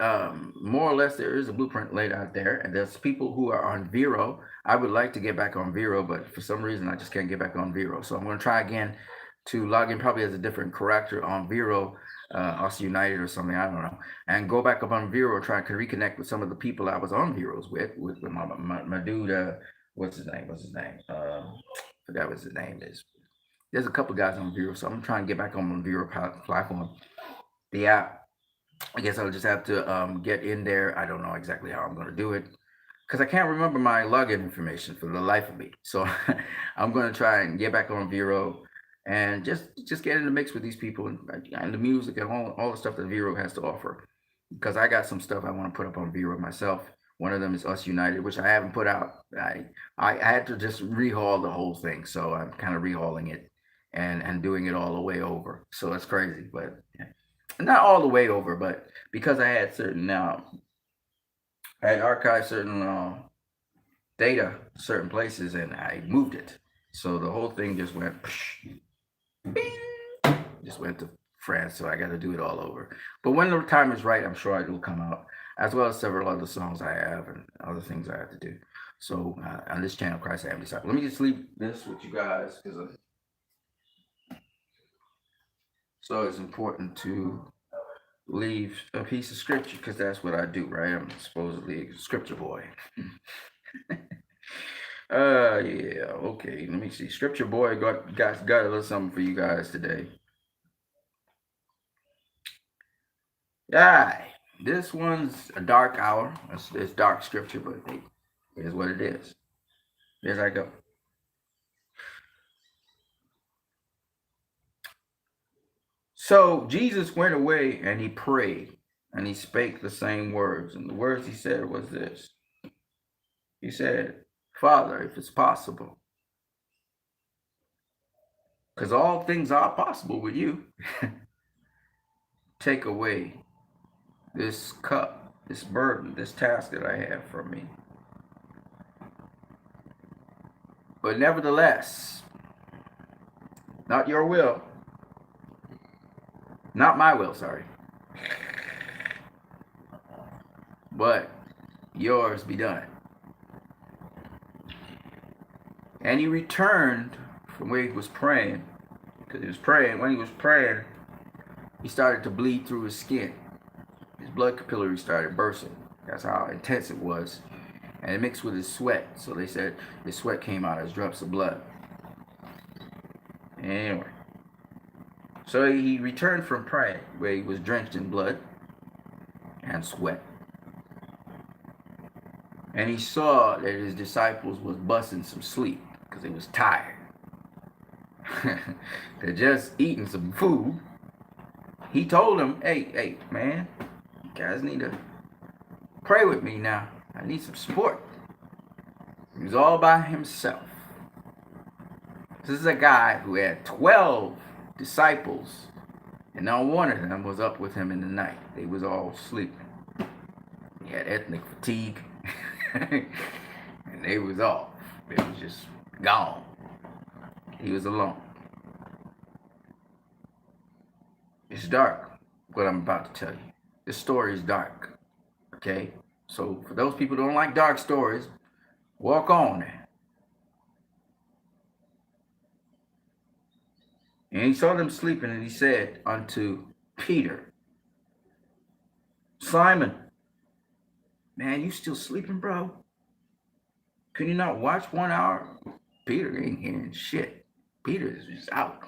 more or less, there is a blueprint laid out there, and there's people who are on Vero. I would like to get back on Vero, but for some reason, I just can't get back on Vero. So I'm going to try again to log in, probably as a different character on Vero, us United or something, I don't know, and go back up on Vero, try to reconnect with some of the people I was on Veros with my dude. What's his name? Forgot what his name is. There's a couple guys on Vero, so I'm trying to get back on the Vero platform. The app. I guess I'll just have to get in there. I don't know exactly how I'm going to do it because I can't remember my login information for the life of me. So I'm going to try and get back on Vero and just get in the mix with these people and the music and all the stuff that Vero has to offer. Because I got some stuff I want to put up on Vero myself. One of them is Us United, which I haven't put out. I had to just rehaul the whole thing, so I'm kind of rehauling it and doing it all the way over. So it's crazy, but yeah. Not all the way over, but because I had certain I had archived certain data, certain places, and I moved it. So the whole thing just went, just went to France. So I got to do it all over. But when the time is right, I'm sure it will come out, as well as several other songs I have and other things I have to do. So on this channel, Christ I Am Disciple. Let me just leave this with you guys because so it's important to leave a piece of scripture because that's what I do, right? I'm supposedly a scripture boy. Yeah, okay. Let me see. Scripture boy got a little something for you guys today. Yeah, this one's a dark hour. It's dark scripture, but it is what it is. Here's I go. So Jesus went away and he prayed and he spake the same words. And the words he said was this. He said, Father, if it's possible, because all things are possible with you, take away this cup, this burden, this task that I have from me. But nevertheless, Not your will. Not my will, sorry. But yours be done. And he returned from where he was praying, because he was praying. When he was praying, he started to bleed through his skin. His blood capillaries started bursting. That's how intense it was. And it mixed with his sweat. So they said his sweat came out as drops of blood. Anyway. So he returned from praying, where he was drenched in blood and sweat. And he saw that his disciples was busting some sleep because they was tired. They're just eating some food. He told them, hey, man, you guys need to pray with me now. I need some support. He was all by himself. This is a guy who had 12 disciples, and not one of them was up with him in the night. They was all sleeping. He had ethnic fatigue, and they was off. They was just gone. He was alone. It's dark, what I'm about to tell you. This story is dark, okay? So for those people who don't like dark stories, walk on there. And he saw them sleeping, and he said unto Peter, Simon, man, you still sleeping, bro? Can you not watch 1 hour? Peter ain't hearing shit. Peter is just out.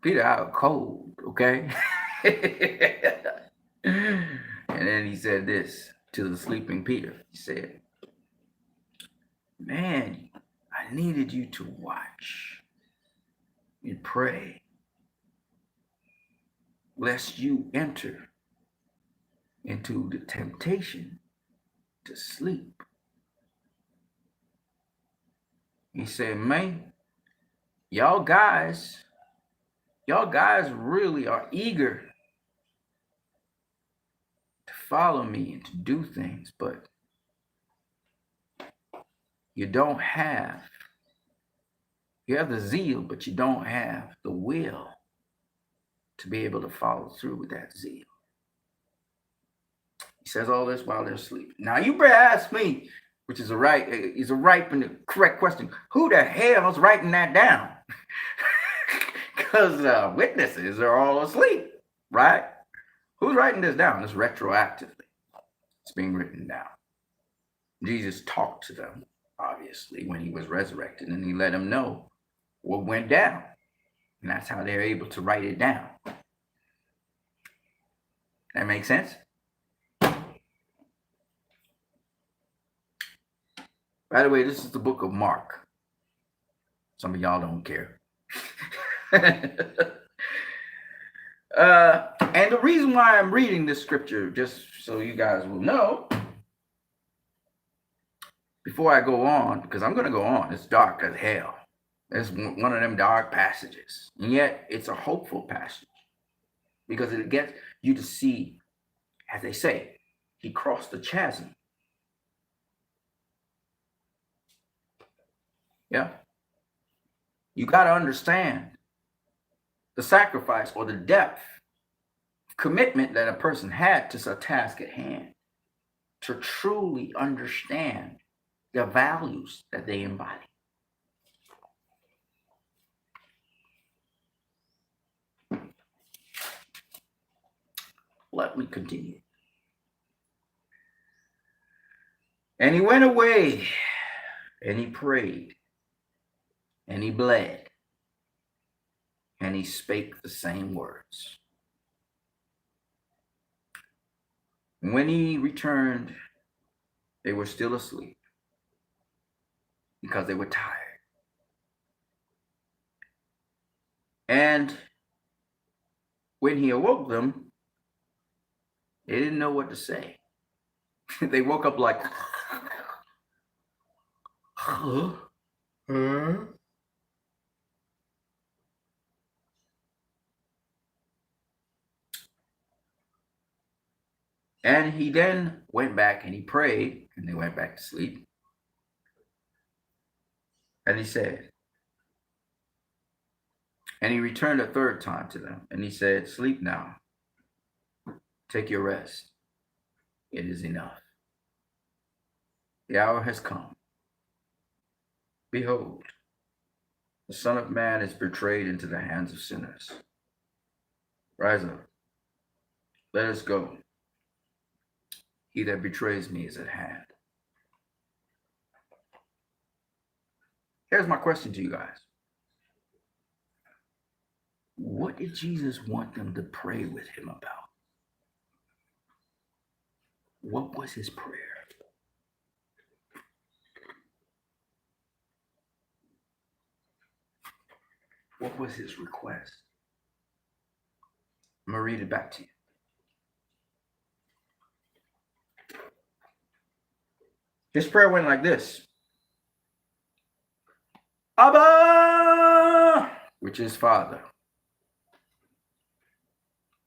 Peter out cold, okay? And then he said this to the sleeping Peter. He said, man, I needed you to watch and pray, lest you enter into the temptation to sleep. He said, man, y'all guys really are eager to follow me and to do things, but you have the zeal, but you don't have the will to be able to follow through with that zeal. He says all this while they're sleeping. Now you better ask me, which is a right and correct question. Who the hell is writing that down? Because witnesses are all asleep, right? Who's writing this down? It's retroactively. It's being written down. Jesus talked to them, obviously, when he was resurrected, and he let them know what went down. And that's how they're able to write it down. That makes sense? By the way, this is the book of Mark. Some of y'all don't care. And the reason why I'm reading this scripture, just so you guys will know, before I go on, because I'm going to go on, it's dark as hell. It's one of them dark passages. And yet, it's a hopeful passage. Because it gets you to see, as they say, he crossed the chasm. Yeah. You got to understand the sacrifice or the depth of commitment that a person had to a task at hand to truly understand the values that they embody. Let me continue. And he went away and he prayed and he bled and he spake the same words. When he returned, they were still asleep because they were tired. And when he awoke them, they didn't know what to say. They woke up like, huh? And he then went back and he prayed, and they went back to sleep. And he said, And he returned a third time to them, and he said, "Sleep now, take your rest. It is enough. The hour has come. Behold, the Son of Man is betrayed into the hands of sinners. Rise up, let us go. He that betrays me is at hand." Here's my question to you guys. What did Jesus want them to pray with him about? What was his prayer? What was his request? I'm going to read it back to you. His prayer went like this: Abba, which is Father.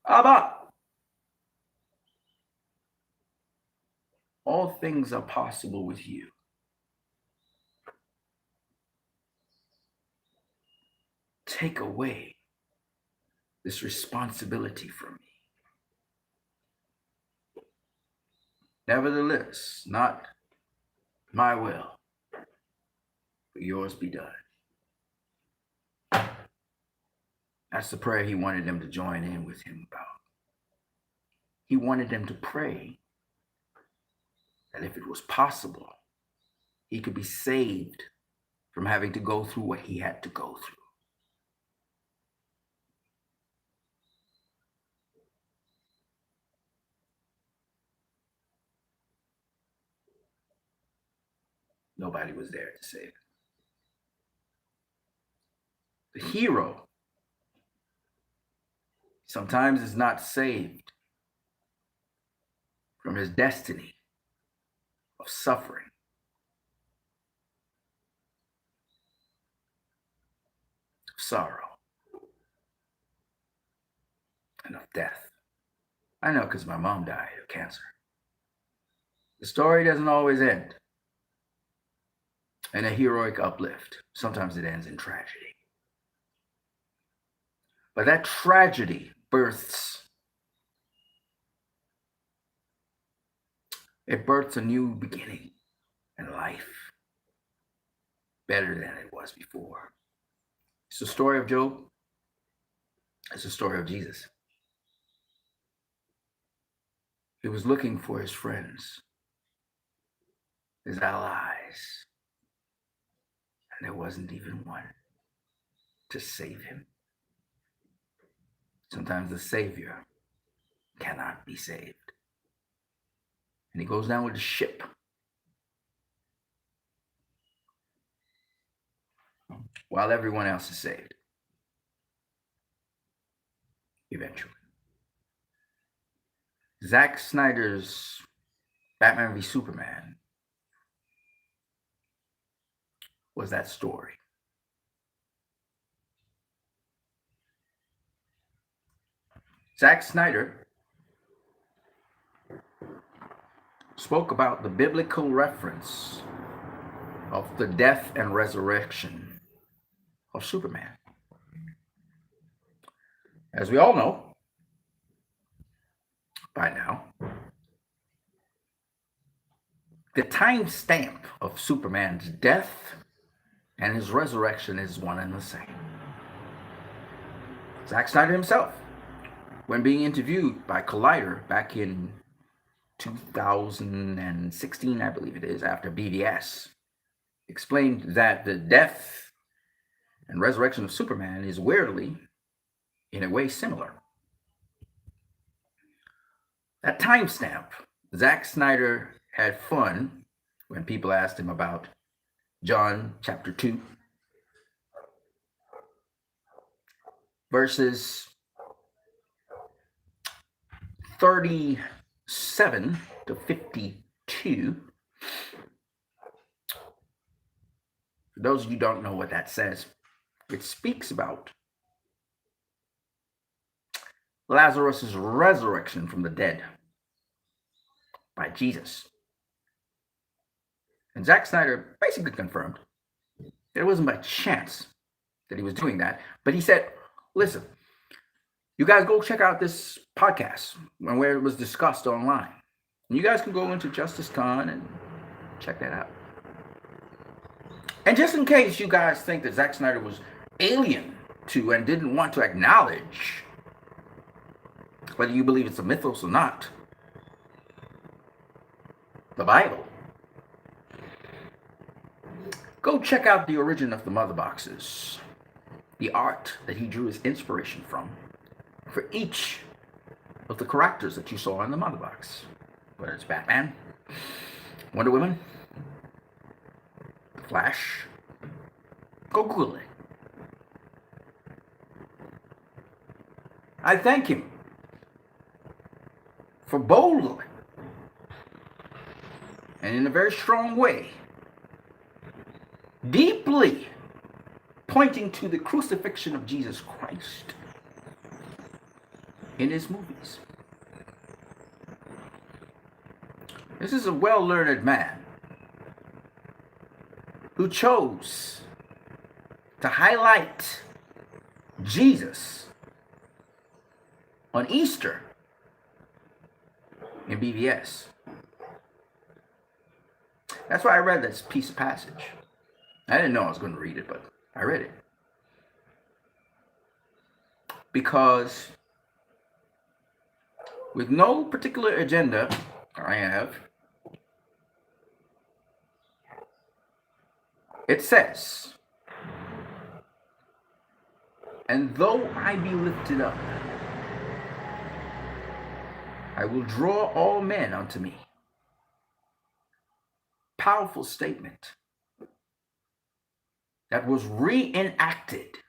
Abba, all things are possible with you. Take away this responsibility from me. Nevertheless, not my will, but yours be done. That's the prayer he wanted them to join in with him about. He wanted them to pray that if it was possible, he could be saved from having to go through what he had to go through. Nobody was there to save him. The hero sometimes is not saved from his destiny of suffering, of sorrow, and of death. I know, because my mom died of cancer. The story doesn't always end in a heroic uplift. Sometimes it ends in tragedy. But that tragedy births a new beginning in life, better than it was before. It's the story of Job. It's the story of Jesus. He was looking for his friends, his allies, and there wasn't even one to save him. Sometimes the Savior cannot be saved. And he goes down with the ship. While everyone else is saved. Eventually. Zack Snyder's Batman v Superman was that story. Zack Snyder spoke about the biblical reference of the death and resurrection of Superman. As we all know by now, the time stamp of Superman's death and his resurrection is one and the same. Zack Snyder himself, when being interviewed by Collider back in 2016, I believe it is, after BVS, explained that the death and resurrection of Superman is weirdly, in a way, similar. That timestamp, Zack Snyder had fun when people asked him about John chapter 2, verses 37 to 52. For those of you who don't know what that says, it speaks about Lazarus' resurrection from the dead by Jesus. And Zack Snyder basically confirmed that it wasn't by chance that he was doing that, but he said, Listen, you guys go check out this podcast and where it was discussed online. And you guys can go into Justice Con and check that out. And just in case you guys think that Zack Snyder was alien to and didn't want to acknowledge whether you believe it's a mythos or not, the Bible, go check out the origin of the mother boxes, the art that he drew his inspiration from for each of the characters that you saw in the mother box, whether it's Batman, Wonder Woman, The Flash. Go Google it. I thank him for boldly and in a very strong way, deeply pointing to the crucifixion of Jesus Christ in his movies. This is a well-learned man who chose to highlight Jesus on Easter in BVS. That's why I read this piece of passage. I didn't know I was going to read it, but I read it. Because with no particular agenda I have, it says, "And though I be lifted up, I will draw all men unto me." Powerful statement that was reenacted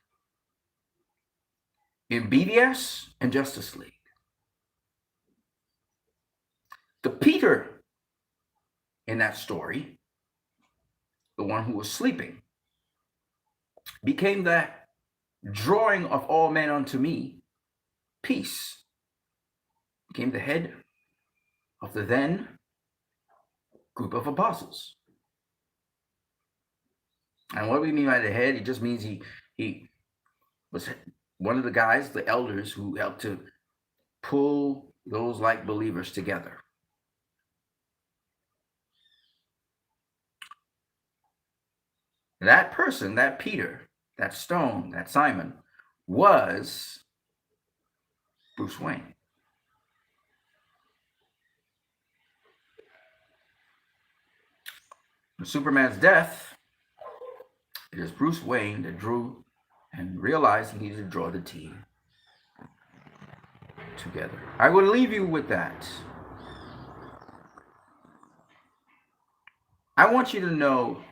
in BVS and Justice League. The Peter in that story, the one who was sleeping, became that drawing of all men unto me piece, became the head of the then group of apostles. And what do we mean by the head? It just means he was one of the guys, the elders, who helped to pull those like believers together. That person, that Peter, that stone, that Simon, was Bruce Wayne. With Superman's death, it is Bruce Wayne that drew and realized he needed to draw the team together. I will leave you with that. I want you to know,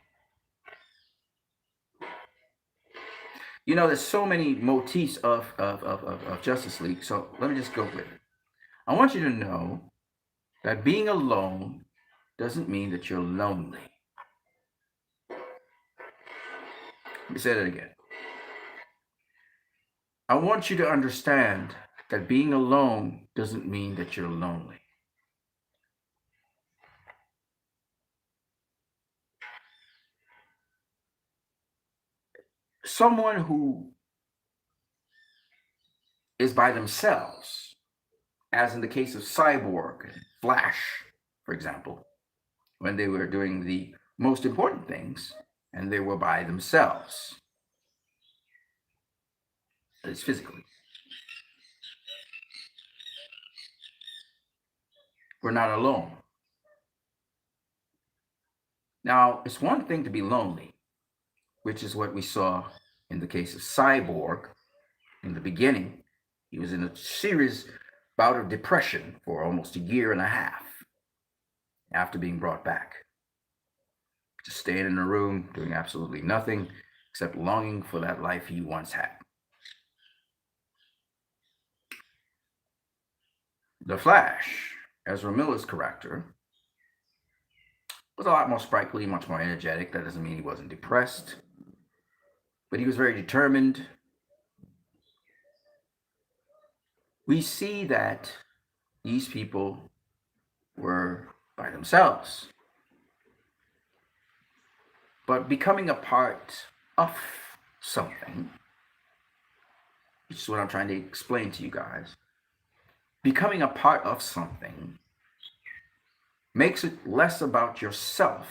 there's so many motifs of Justice League, so let me just go with it. I want you to know that being alone doesn't mean that you're lonely. Let me say that again. I want you to understand that being alone doesn't mean that you're lonely. Someone who is by themselves, as in the case of Cyborg and Flash, for example, when they were doing the most important things and they were by themselves, at least physically. We're not alone. Now, it's one thing to be lonely, which is what we saw in the case of Cyborg. In the beginning, he was in a serious bout of depression for almost a year and a half after being brought back. Just staying in a room, doing absolutely nothing except longing for that life he once had. The Flash, Ezra Miller's character, was a lot more sprightly, much more energetic. That doesn't mean he wasn't depressed, but he was very determined. We see that these people were by themselves, but becoming a part of something which is what I'm trying to explain to you guys. Becoming a part of something makes it less about yourself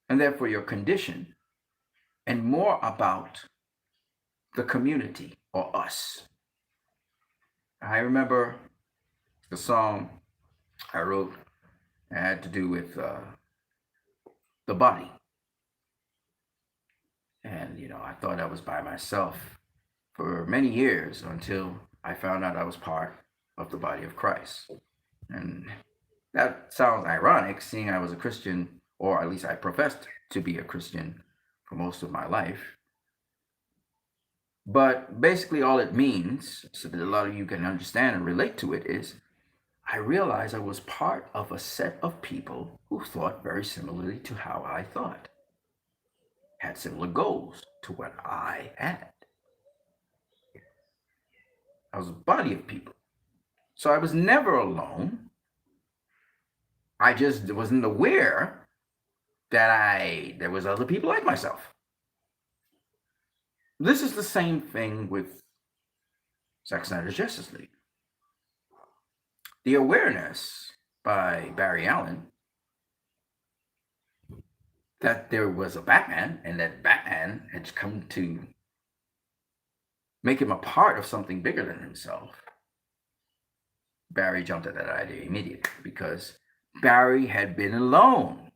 and therefore your condition, and more about the community or us. I remember the song I wrote that had to do with the body. And, I thought I was by myself for many years until I found out I was part of the body of Christ. And that sounds ironic, seeing I was a Christian, or at least I professed to be a Christian for most of my life. But basically, all it means, so that a lot of you can understand and relate to it, is I realized I was part of a set of people who thought very similarly to how I thought, had similar goals to what I had. I was a body of people. So I was never alone. I just wasn't aware that there was other people like myself. This is the same thing with Zack Snyder's Justice League. The awareness by Barry Allen that there was a Batman and that Batman had come to make him a part of something bigger than himself. Barry jumped at that idea immediately because Barry had been alone.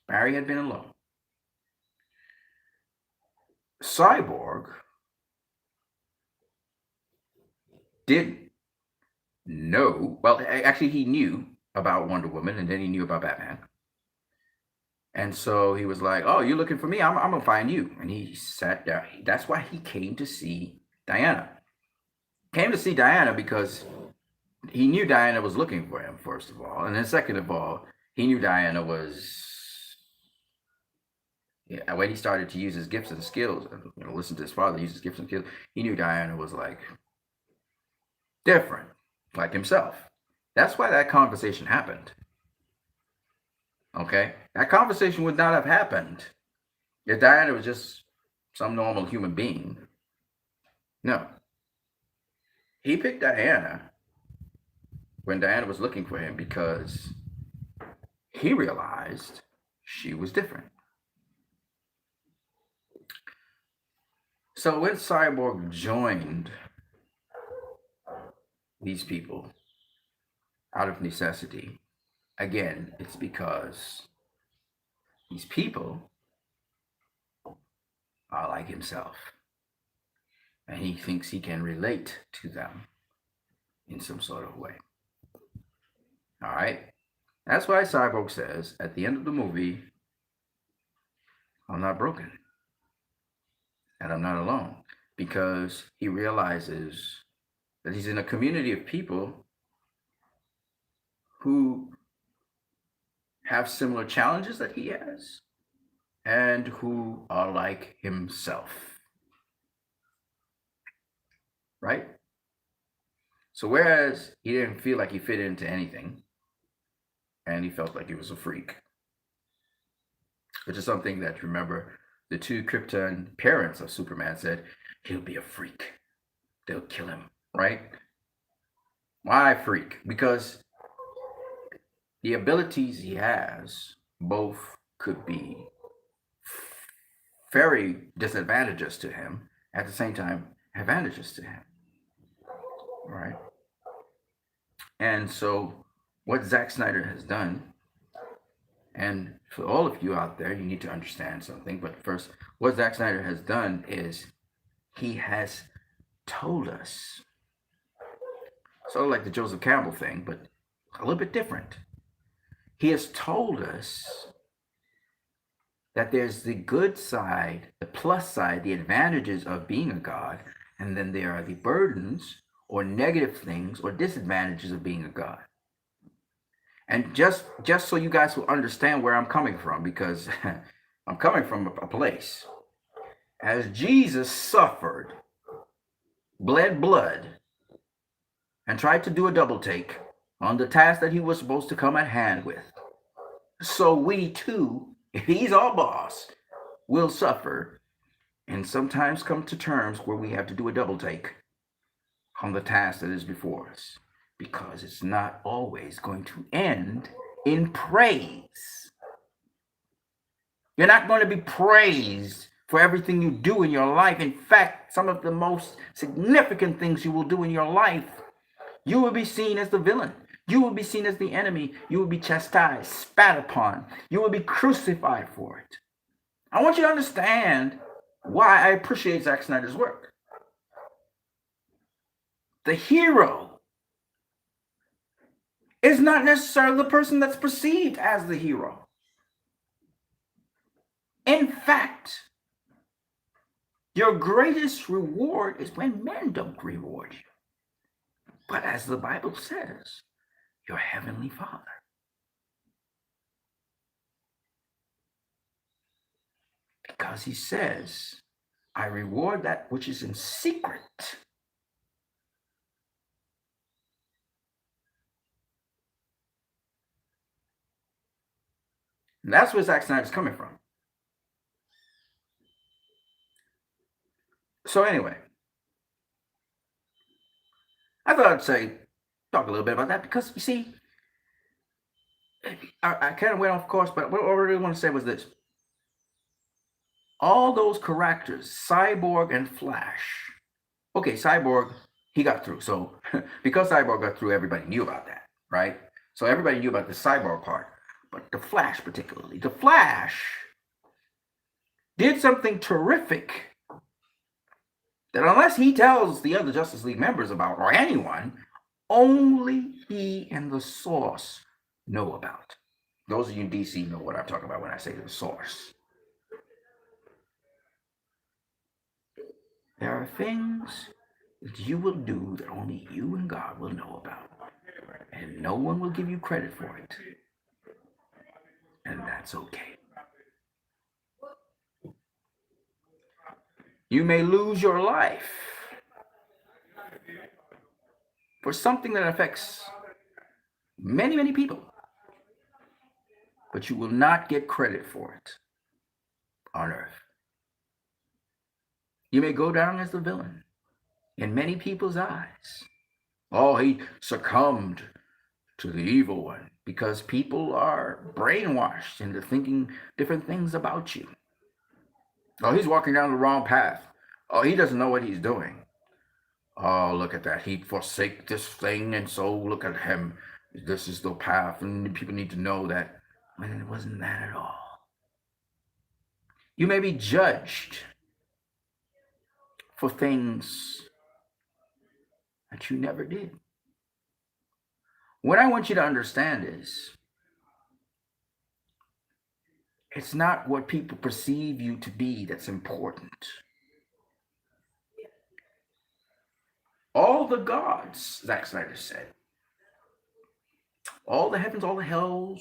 Barry had been alone. Cyborg didn't know, well, actually he knew about Wonder Woman, and then he knew about Batman. And so he was like, oh, you're looking for me? I'm going to find you. And he sat down. That's why he came to see Diana. Came to see Diana because he knew Diana was looking for him, first of all. And then second of all, he knew Diana was, when he started to use his gifts and skills, listen to his father use his gifts and skills, he knew Diana was like different, like himself. That's why that conversation happened. Okay? That conversation would not have happened if Diana was just some normal human being. No. He picked Diana when Diana was looking for him because he realized she was different. So when Cyborg joined these people out of necessity, again, it's because these people are like himself. And he thinks he can relate to them in some sort of way. All right? That's why Cyborg says at the end of the movie, I'm not broken. And I'm not alone. Because he realizes that he's in a community of people who have similar challenges that he has and who are like himself. Right? So whereas he didn't feel like he fit into anything and he felt like he was a freak, which is something that, remember, the two Krypton parents of Superman said, he'll be a freak. They'll kill him, right? Why freak? Because the abilities he has both could be very disadvantageous to him, at the same time, advantageous to him, right? And so what Zack Snyder has done, and for all of you out there, you need to understand something. But first, what Zack Snyder has done is he has told us, sort of like the Joseph Campbell thing, but a little bit different. He has told us that there's the good side, the plus side, the advantages of being a god, and then there are the burdens or negative things or disadvantages of being a god. And just so you guys will understand where I'm coming from, because I'm coming from a place. As Jesus suffered, bled blood, and tried to do a double take on the task that he was supposed to come at hand with, so we too, if he's our boss, will suffer and sometimes come to terms where we have to do a double take on the task that is before us, because it's not always going to end in praise. You're not going to be praised for everything you do in your life. In fact, some of the most significant things you will do in your life, you will be seen as the villain. You will be seen as the enemy. You will be chastised, spat upon. You will be crucified for it. I want you to understand why I appreciate Zack Snyder's work. The hero is not necessarily the person that's perceived as the hero. In fact, your greatest reward is when men don't reward you. But as the Bible says, your heavenly Father. Because he says, I reward that which is in secret. And that's where Zack Snyder's coming from. So anyway, I thought I'd talk a little bit about that, because you see, I kind of went off course, but what I really want to say was this. All those characters, Cyborg and Flash. Okay, Cyborg, he got through. So because Cyborg got through, everybody knew about that, right? So everybody knew about the Cyborg part. But the Flash particularly. The Flash did something terrific that unless he tells the other Justice League members about, or anyone, only he and the Source know about. Those of you in DC know what I'm talking about when I say the Source. There are things that you will do that only you and God will know about. And no one will give you credit for it. And that's okay. You may lose your life for something that affects many, many people. But you will not get credit for it on earth. You may go down as the villain in many people's eyes. Oh, he succumbed to the evil one, because people are brainwashed into thinking different things about you. Oh, he's walking down the wrong path. Oh, he doesn't know what he's doing. Oh, look at that. He'd forsake this thing, and so look at him. This is the path, and people need to know that. When it wasn't that at all. You may be judged for things that you never did. What I want you to understand is, it's not what people perceive you to be that's important. All the gods, Zack Snyder said, all the heavens, all the hells,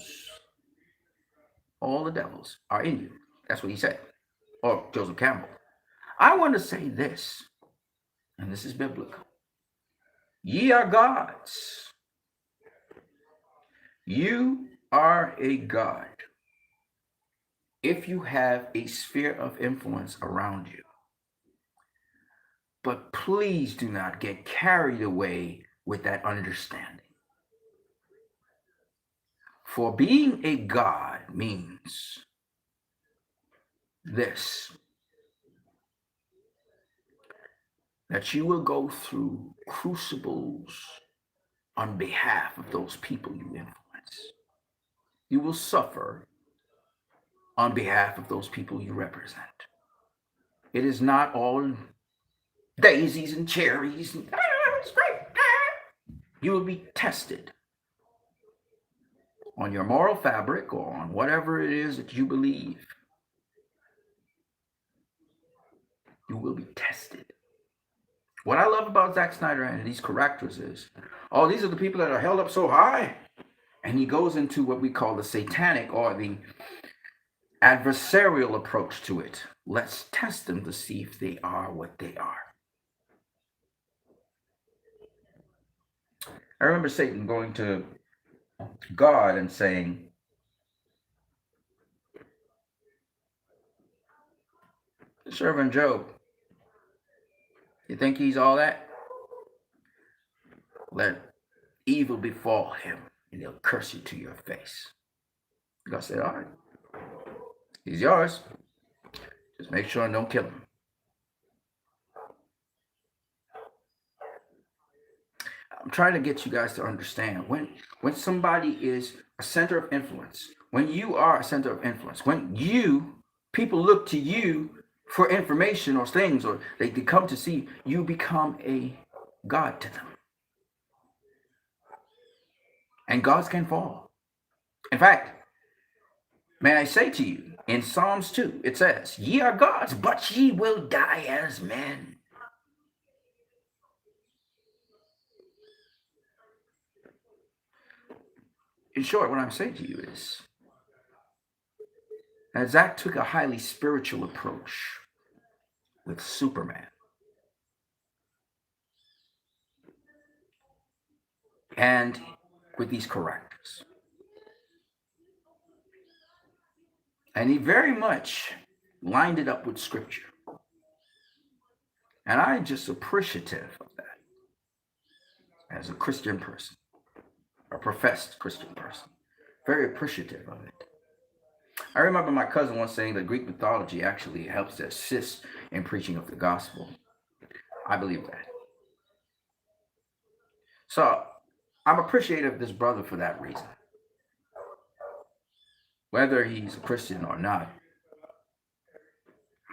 all the devils are in you. That's what he said. Or Joseph Campbell. I want to say this, and this is biblical. Ye are gods. You are a god if you have a sphere of influence around you. But please do not get carried away with that understanding. For being a god means this: that you will go through crucibles on behalf of those people you influence. You will suffer on behalf of those people you represent. It is not all daisies and cherries and it's great. You will be tested on your moral fabric or on whatever it is that you believe. You will be tested. What I love about Zack Snyder and these characters is, oh, these are the people that are held up so high. And he goes into what we call the satanic or the adversarial approach to it. Let's test them to see if they are what they are. I remember Satan going to God and saying, Servant Job, you think he's all that? Let evil befall him, and he'll curse you to your face. God said, all right, he's yours. Just make sure and don't kill him. I'm trying to get you guys to understand when somebody is a center of influence, when you are a center of influence, when people look to you for information or things, or they come to see you, become a God to them. And gods can fall. In fact, may I say to you, in Psalms 2, it says, ye are gods, but ye will die as men. In short, what I'm saying to you is that Zach took a highly spiritual approach with Superman. And with these characters. And he very much lined it up with scripture. And I'm just appreciative of that as a Christian person, a professed Christian person. Very appreciative of it. I remember my cousin once saying that Greek mythology actually helps to assist in preaching of the gospel. I believe that. So I'm appreciative of this brother for that reason. Whether he's a Christian or not,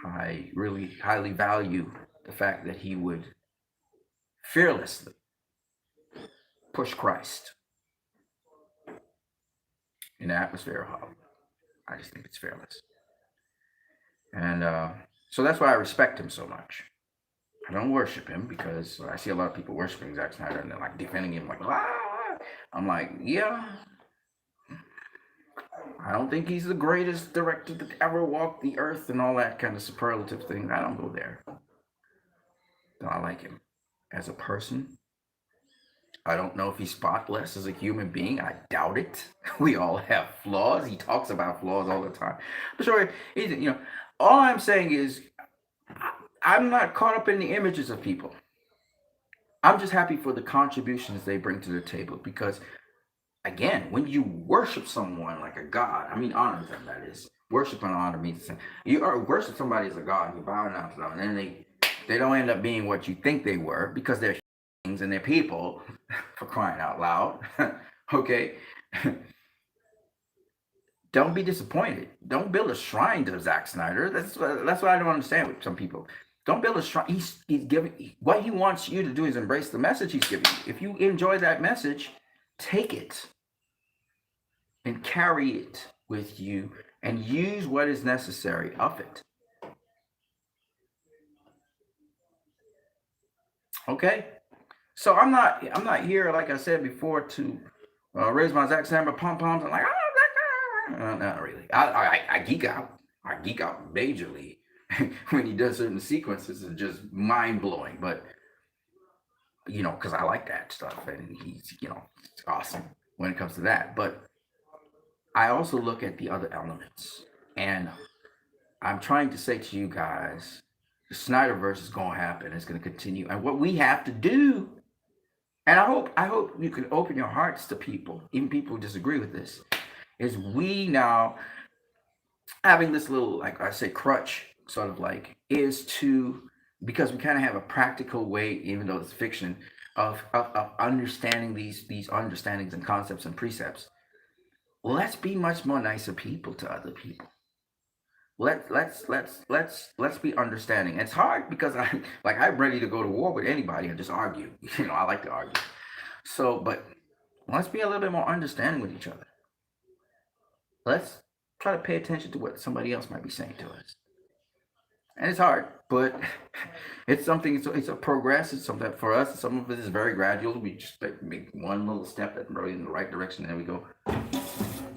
I really highly value the fact that he would fearlessly push Christ in the atmosphere of Hollywood. I just think it's fearless. And so that's why I respect him so much. I don't worship him because I see a lot of people worshiping Zack Snyder and they're like defending him like, ah! I'm like, yeah. I don't think he's the greatest director that ever walked the earth and all that kind of superlative thing. I don't go there. But I like him as a person. I don't know if he's spotless as a human being. I doubt it. We all have flaws. He talks about flaws all the time. I'm sure he's, all I'm saying is I'm not caught up in the images of people. I'm just happy for the contributions they bring to the table because, again, when you worship someone like a god, I mean, honor them, that is. Worship and honor means the same. You worship somebody as a god and you bow down to them, and then they don't end up being what you think they were because they're things and they're people, for crying out loud. Okay? Don't be disappointed. Don't build a shrine to Zack Snyder. That's what I don't understand with some people. Don't build a shrine. He's giving, what he wants you to do is embrace the message he's giving you. If you enjoy that message, take it and carry it with you and use what is necessary of it. Okay? So I'm not here, like I said before, to raise my Zack Snyder pom-poms and like, not really. I geek out. I geek out majorly when he does certain sequences. It's just mind-blowing. But, because I like that stuff. And he's, it's awesome when it comes to that. But I also look at the other elements. And I'm trying to say to you guys, the SnyderVerse is going to happen. It's going to continue. And what we have to do, and I hope you can open your hearts to people, even people who disagree with this, is we now having this little, like I say, crutch sort of like, is to, because we kind of have a practical way, even though it's fiction, of understanding these understandings and concepts and precepts. Let's be much more nicer people to other people. Let's be understanding. It's hard because I'm ready to go to war with anybody and just argue. I like to argue. So, but let's be a little bit more understanding with each other. Let's try to pay attention to what somebody else might be saying to us. And it's hard, but it's something, it's a progress. It's something that for us, some of it is very gradual. We just make one little step that really in the right direction, and then we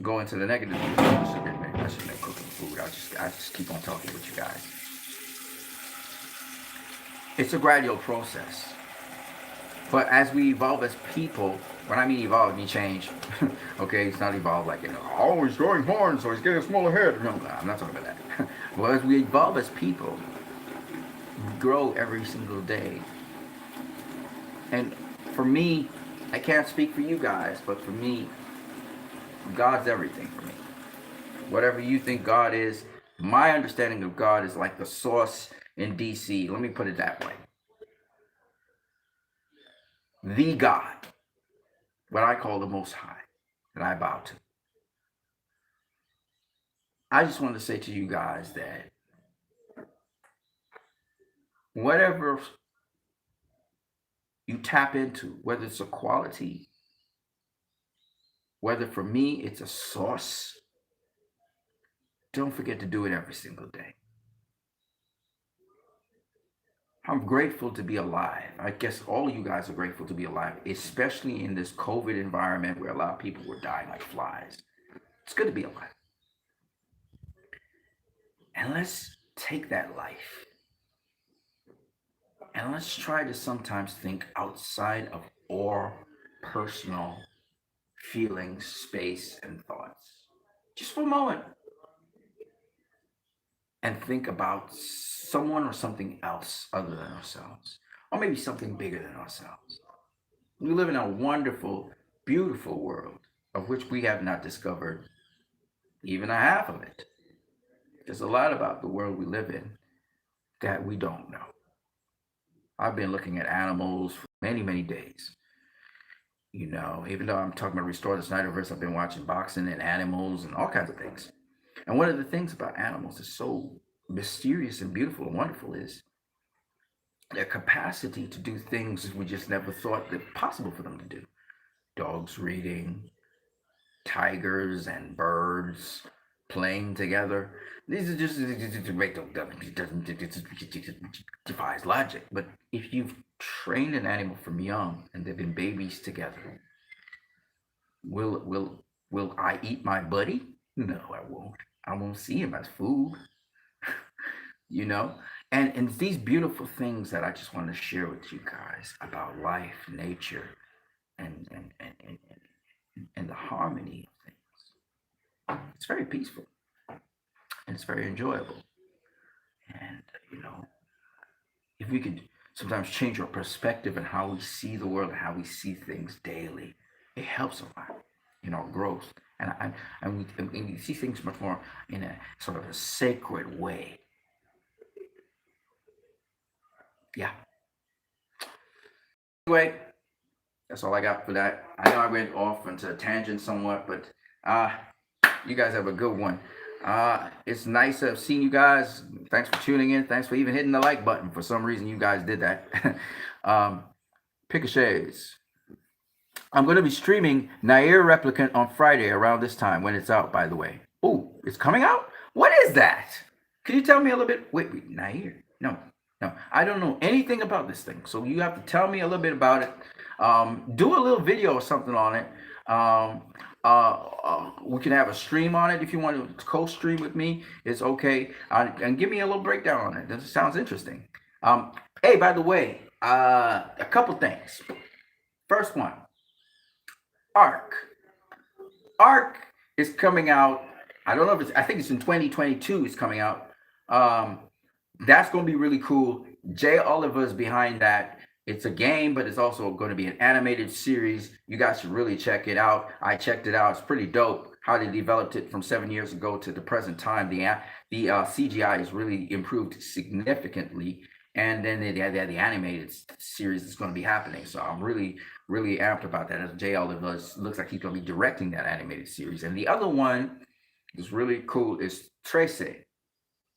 go into the negative. I should make cooking food. I just keep on talking with you guys. It's a gradual process. But as we evolve as people, when I mean evolve, I mean change. Okay, it's not evolve like, he's growing horns or he's getting a smaller head. No, I'm not talking about that. Well, as we evolve as people, grow every single day. And for me, I can't speak for you guys, but for me, God's everything for me. Whatever you think God is, my understanding of God is like the source in DC. Let me put it that way. The God, what I call the Most High, that I bow to. I just want to say to you guys that whatever you tap into, whether it's a quality, whether for me it's a source, don't forget to do it every single day. I'm grateful to be alive. I guess all of you guys are grateful to be alive, especially in this COVID environment where a lot of people were dying like flies. It's good to be alive. And let's take that life and let's try to sometimes think outside of our personal feelings, space, and thoughts. Just for a moment. And think about someone or something else other than ourselves, or maybe something bigger than ourselves. We live in a wonderful, beautiful world of which we have not discovered even a half of it. There's a lot about the world we live in that we don't know. I've been looking at animals for many, many days. Even though I'm talking about restore the SnyderVerse, I've been watching boxing and animals and all kinds of things. And one of the things about animals is so mysterious and beautiful and wonderful is their capacity to do things we just never thought that possible for them to do. Dogs reading, tigers and birds playing together. These are just defies logic. But if you've trained an animal from young and they've been babies together, will I eat my buddy? No, I won't. I won't see him as food. you know and it's these beautiful things that I just want to share with you guys about life, nature, and the harmony of things. It's very peaceful and it's very enjoyable. And if we could sometimes change our perspective and how we see the world and how we see things daily, it helps a lot in our growth. And we see things much more in a sort of a sacred way. Yeah. Anyway, that's all I got for that. I know I went off into a tangent somewhat, but you guys have a good one. It's nice to have seen you guys. Thanks for tuning in. Thanks for even hitting the like button. For some reason, you guys did that. Picache's. I'm going to be streaming Nair Replicant on Friday around this time when it's out, by the way. Oh, it's coming out? What is that? Can you tell me a little bit? Wait, Nair? No, I don't know anything about this thing. So you have to tell me a little bit about it. Do a little video or something on it. We can have a stream on it if you want to co-stream with me. It's okay. And give me a little breakdown on it. That sounds interesting. Hey, by the way, a couple things. First one, Arc. Arc is coming out. I don't know if I think it's in 2022 it's coming out. That's going to be really cool. Jay Oliver's behind that. It's a game, but it's also going to be an animated series. You guys should really check it out. I checked it out. It's pretty dope how they developed it from 7 years ago to the present time. The CGI is really improved significantly. And then the animated series is going to be happening. So I'm really, really amped about that. As Jay Oliver looks like he's going to be directing that animated series. And the other one is really cool is Trece.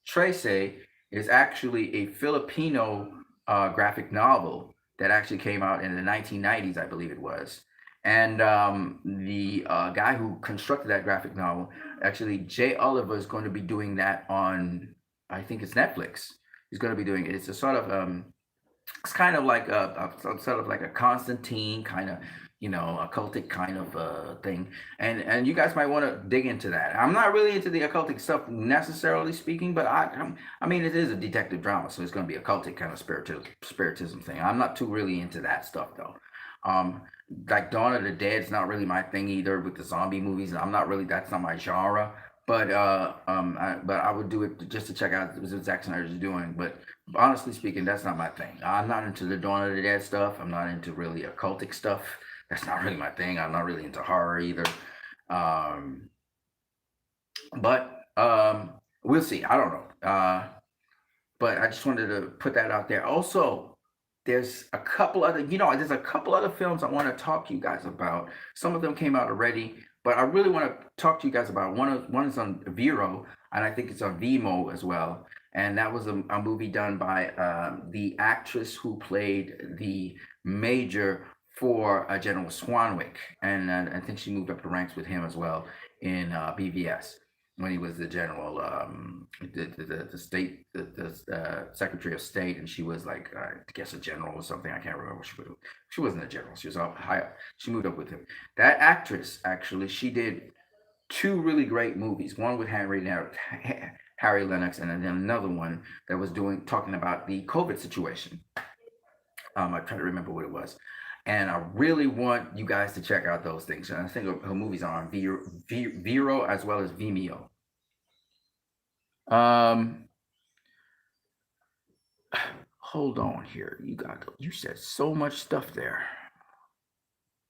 Trece is actually a Filipino graphic novel that actually came out in the 1990s, I believe it was. And the guy who constructed that graphic novel, actually, Jay Oliver is going to be doing that on, I think it's Netflix. He's going to be doing it. It's a sort of, it's kind of like sort of like a Constantine kind of, occultic kind of thing. And you guys might want to dig into that. I'm not really into the occultic stuff necessarily speaking, but I mean, it is a detective drama, so it's going to be occultic kind of spiritism thing. I'm not too really into that stuff though. Like Dawn of the Dead is not really my thing either with the zombie movies. That's not my genre. but I would do it just to check out what Zack Snyder's doing. But honestly speaking, that's not my thing. I'm not into the Dawn of the Dead stuff. I'm not into really occultic stuff. That's not really my thing. I'm not really into horror either. Um, but we'll see. I don't know. But I just wanted to put that out there. Also, there's a couple other films I want to talk to you guys about. Some of them came out already, but I really want to talk to you guys about one is on Vero, and I think it's on Vimo as well. And that was a movie done by the actress who played the major for General Swanwick, and I think she moved up the ranks with him as well in BVS when he was the general, the state, the Secretary of State, and she was like, I guess a general or something. I can't remember what she was. She wasn't a general. She was up high. She moved up with him. That actress actually, she did two really great movies. One with Harry Lennox, and then another one that was talking about the COVID situation. I try to remember what it was. And I really want you guys to check out those things. And I think her movies are on Vero as well as Vimeo. Um, hold on here. You said so much stuff there.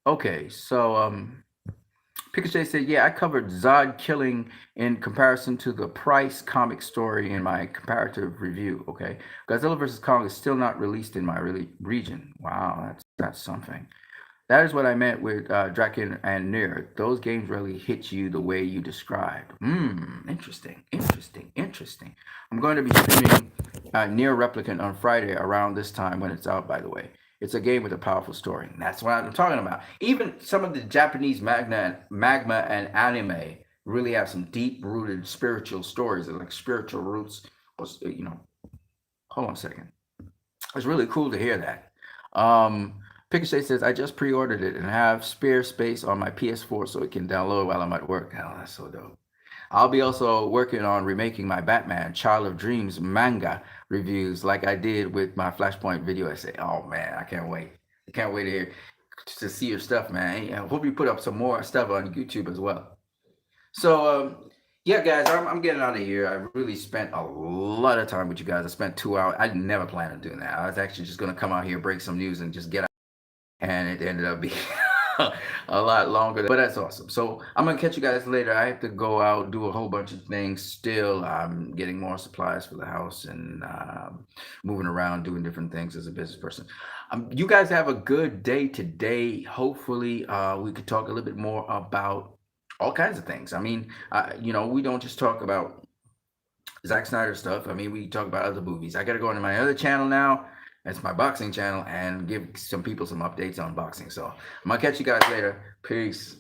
Okay, so Pikachu said, "Yeah, I covered Zod killing in comparison to the Price comic story in my comparative review." Okay, Godzilla versus Kong is still not released in my region. Wow, that's something. That is what I meant with Draken and Nier. Those games really hit you the way you described. Interesting, interesting, interesting. I'm going to be streaming Nier Replicant on Friday around this time when it's out, by the way. It's a game with a powerful story. And that's what I'm talking about. Even some of the Japanese magma and anime really have some deep-rooted spiritual stories, like spiritual roots. Hold on a second. It's really cool to hear that. Picashay says, I just pre-ordered it and have spare space on my PS4 so it can download while I'm at work. Oh, that's so dope. I'll be also working on remaking my Batman Child of Dreams manga reviews like I did with my Flashpoint video essay. Oh man, I can't wait. I can't wait to see your stuff, man. I hope you put up some more stuff on YouTube as well. So, yeah, guys, I'm getting out of here. I really spent a lot of time with you guys. I spent 2 hours. I never planned on doing that. I was actually just going to come out here, break some news, and just get out. And it ended up being a lot longer, but that's awesome. So I'm gonna catch you guys later. I have to go out, do a whole bunch of things still. I'm getting more supplies for the house and moving around, doing different things as a business person. You guys have a good day today. Hopefully we could talk a little bit more about all kinds of things. I mean, we don't just talk about Zack Snyder stuff. I mean, we talk about other movies. I gotta go into my other channel now. That's my boxing channel, and give some people some updates on boxing. So I'm gonna catch you guys later. Peace.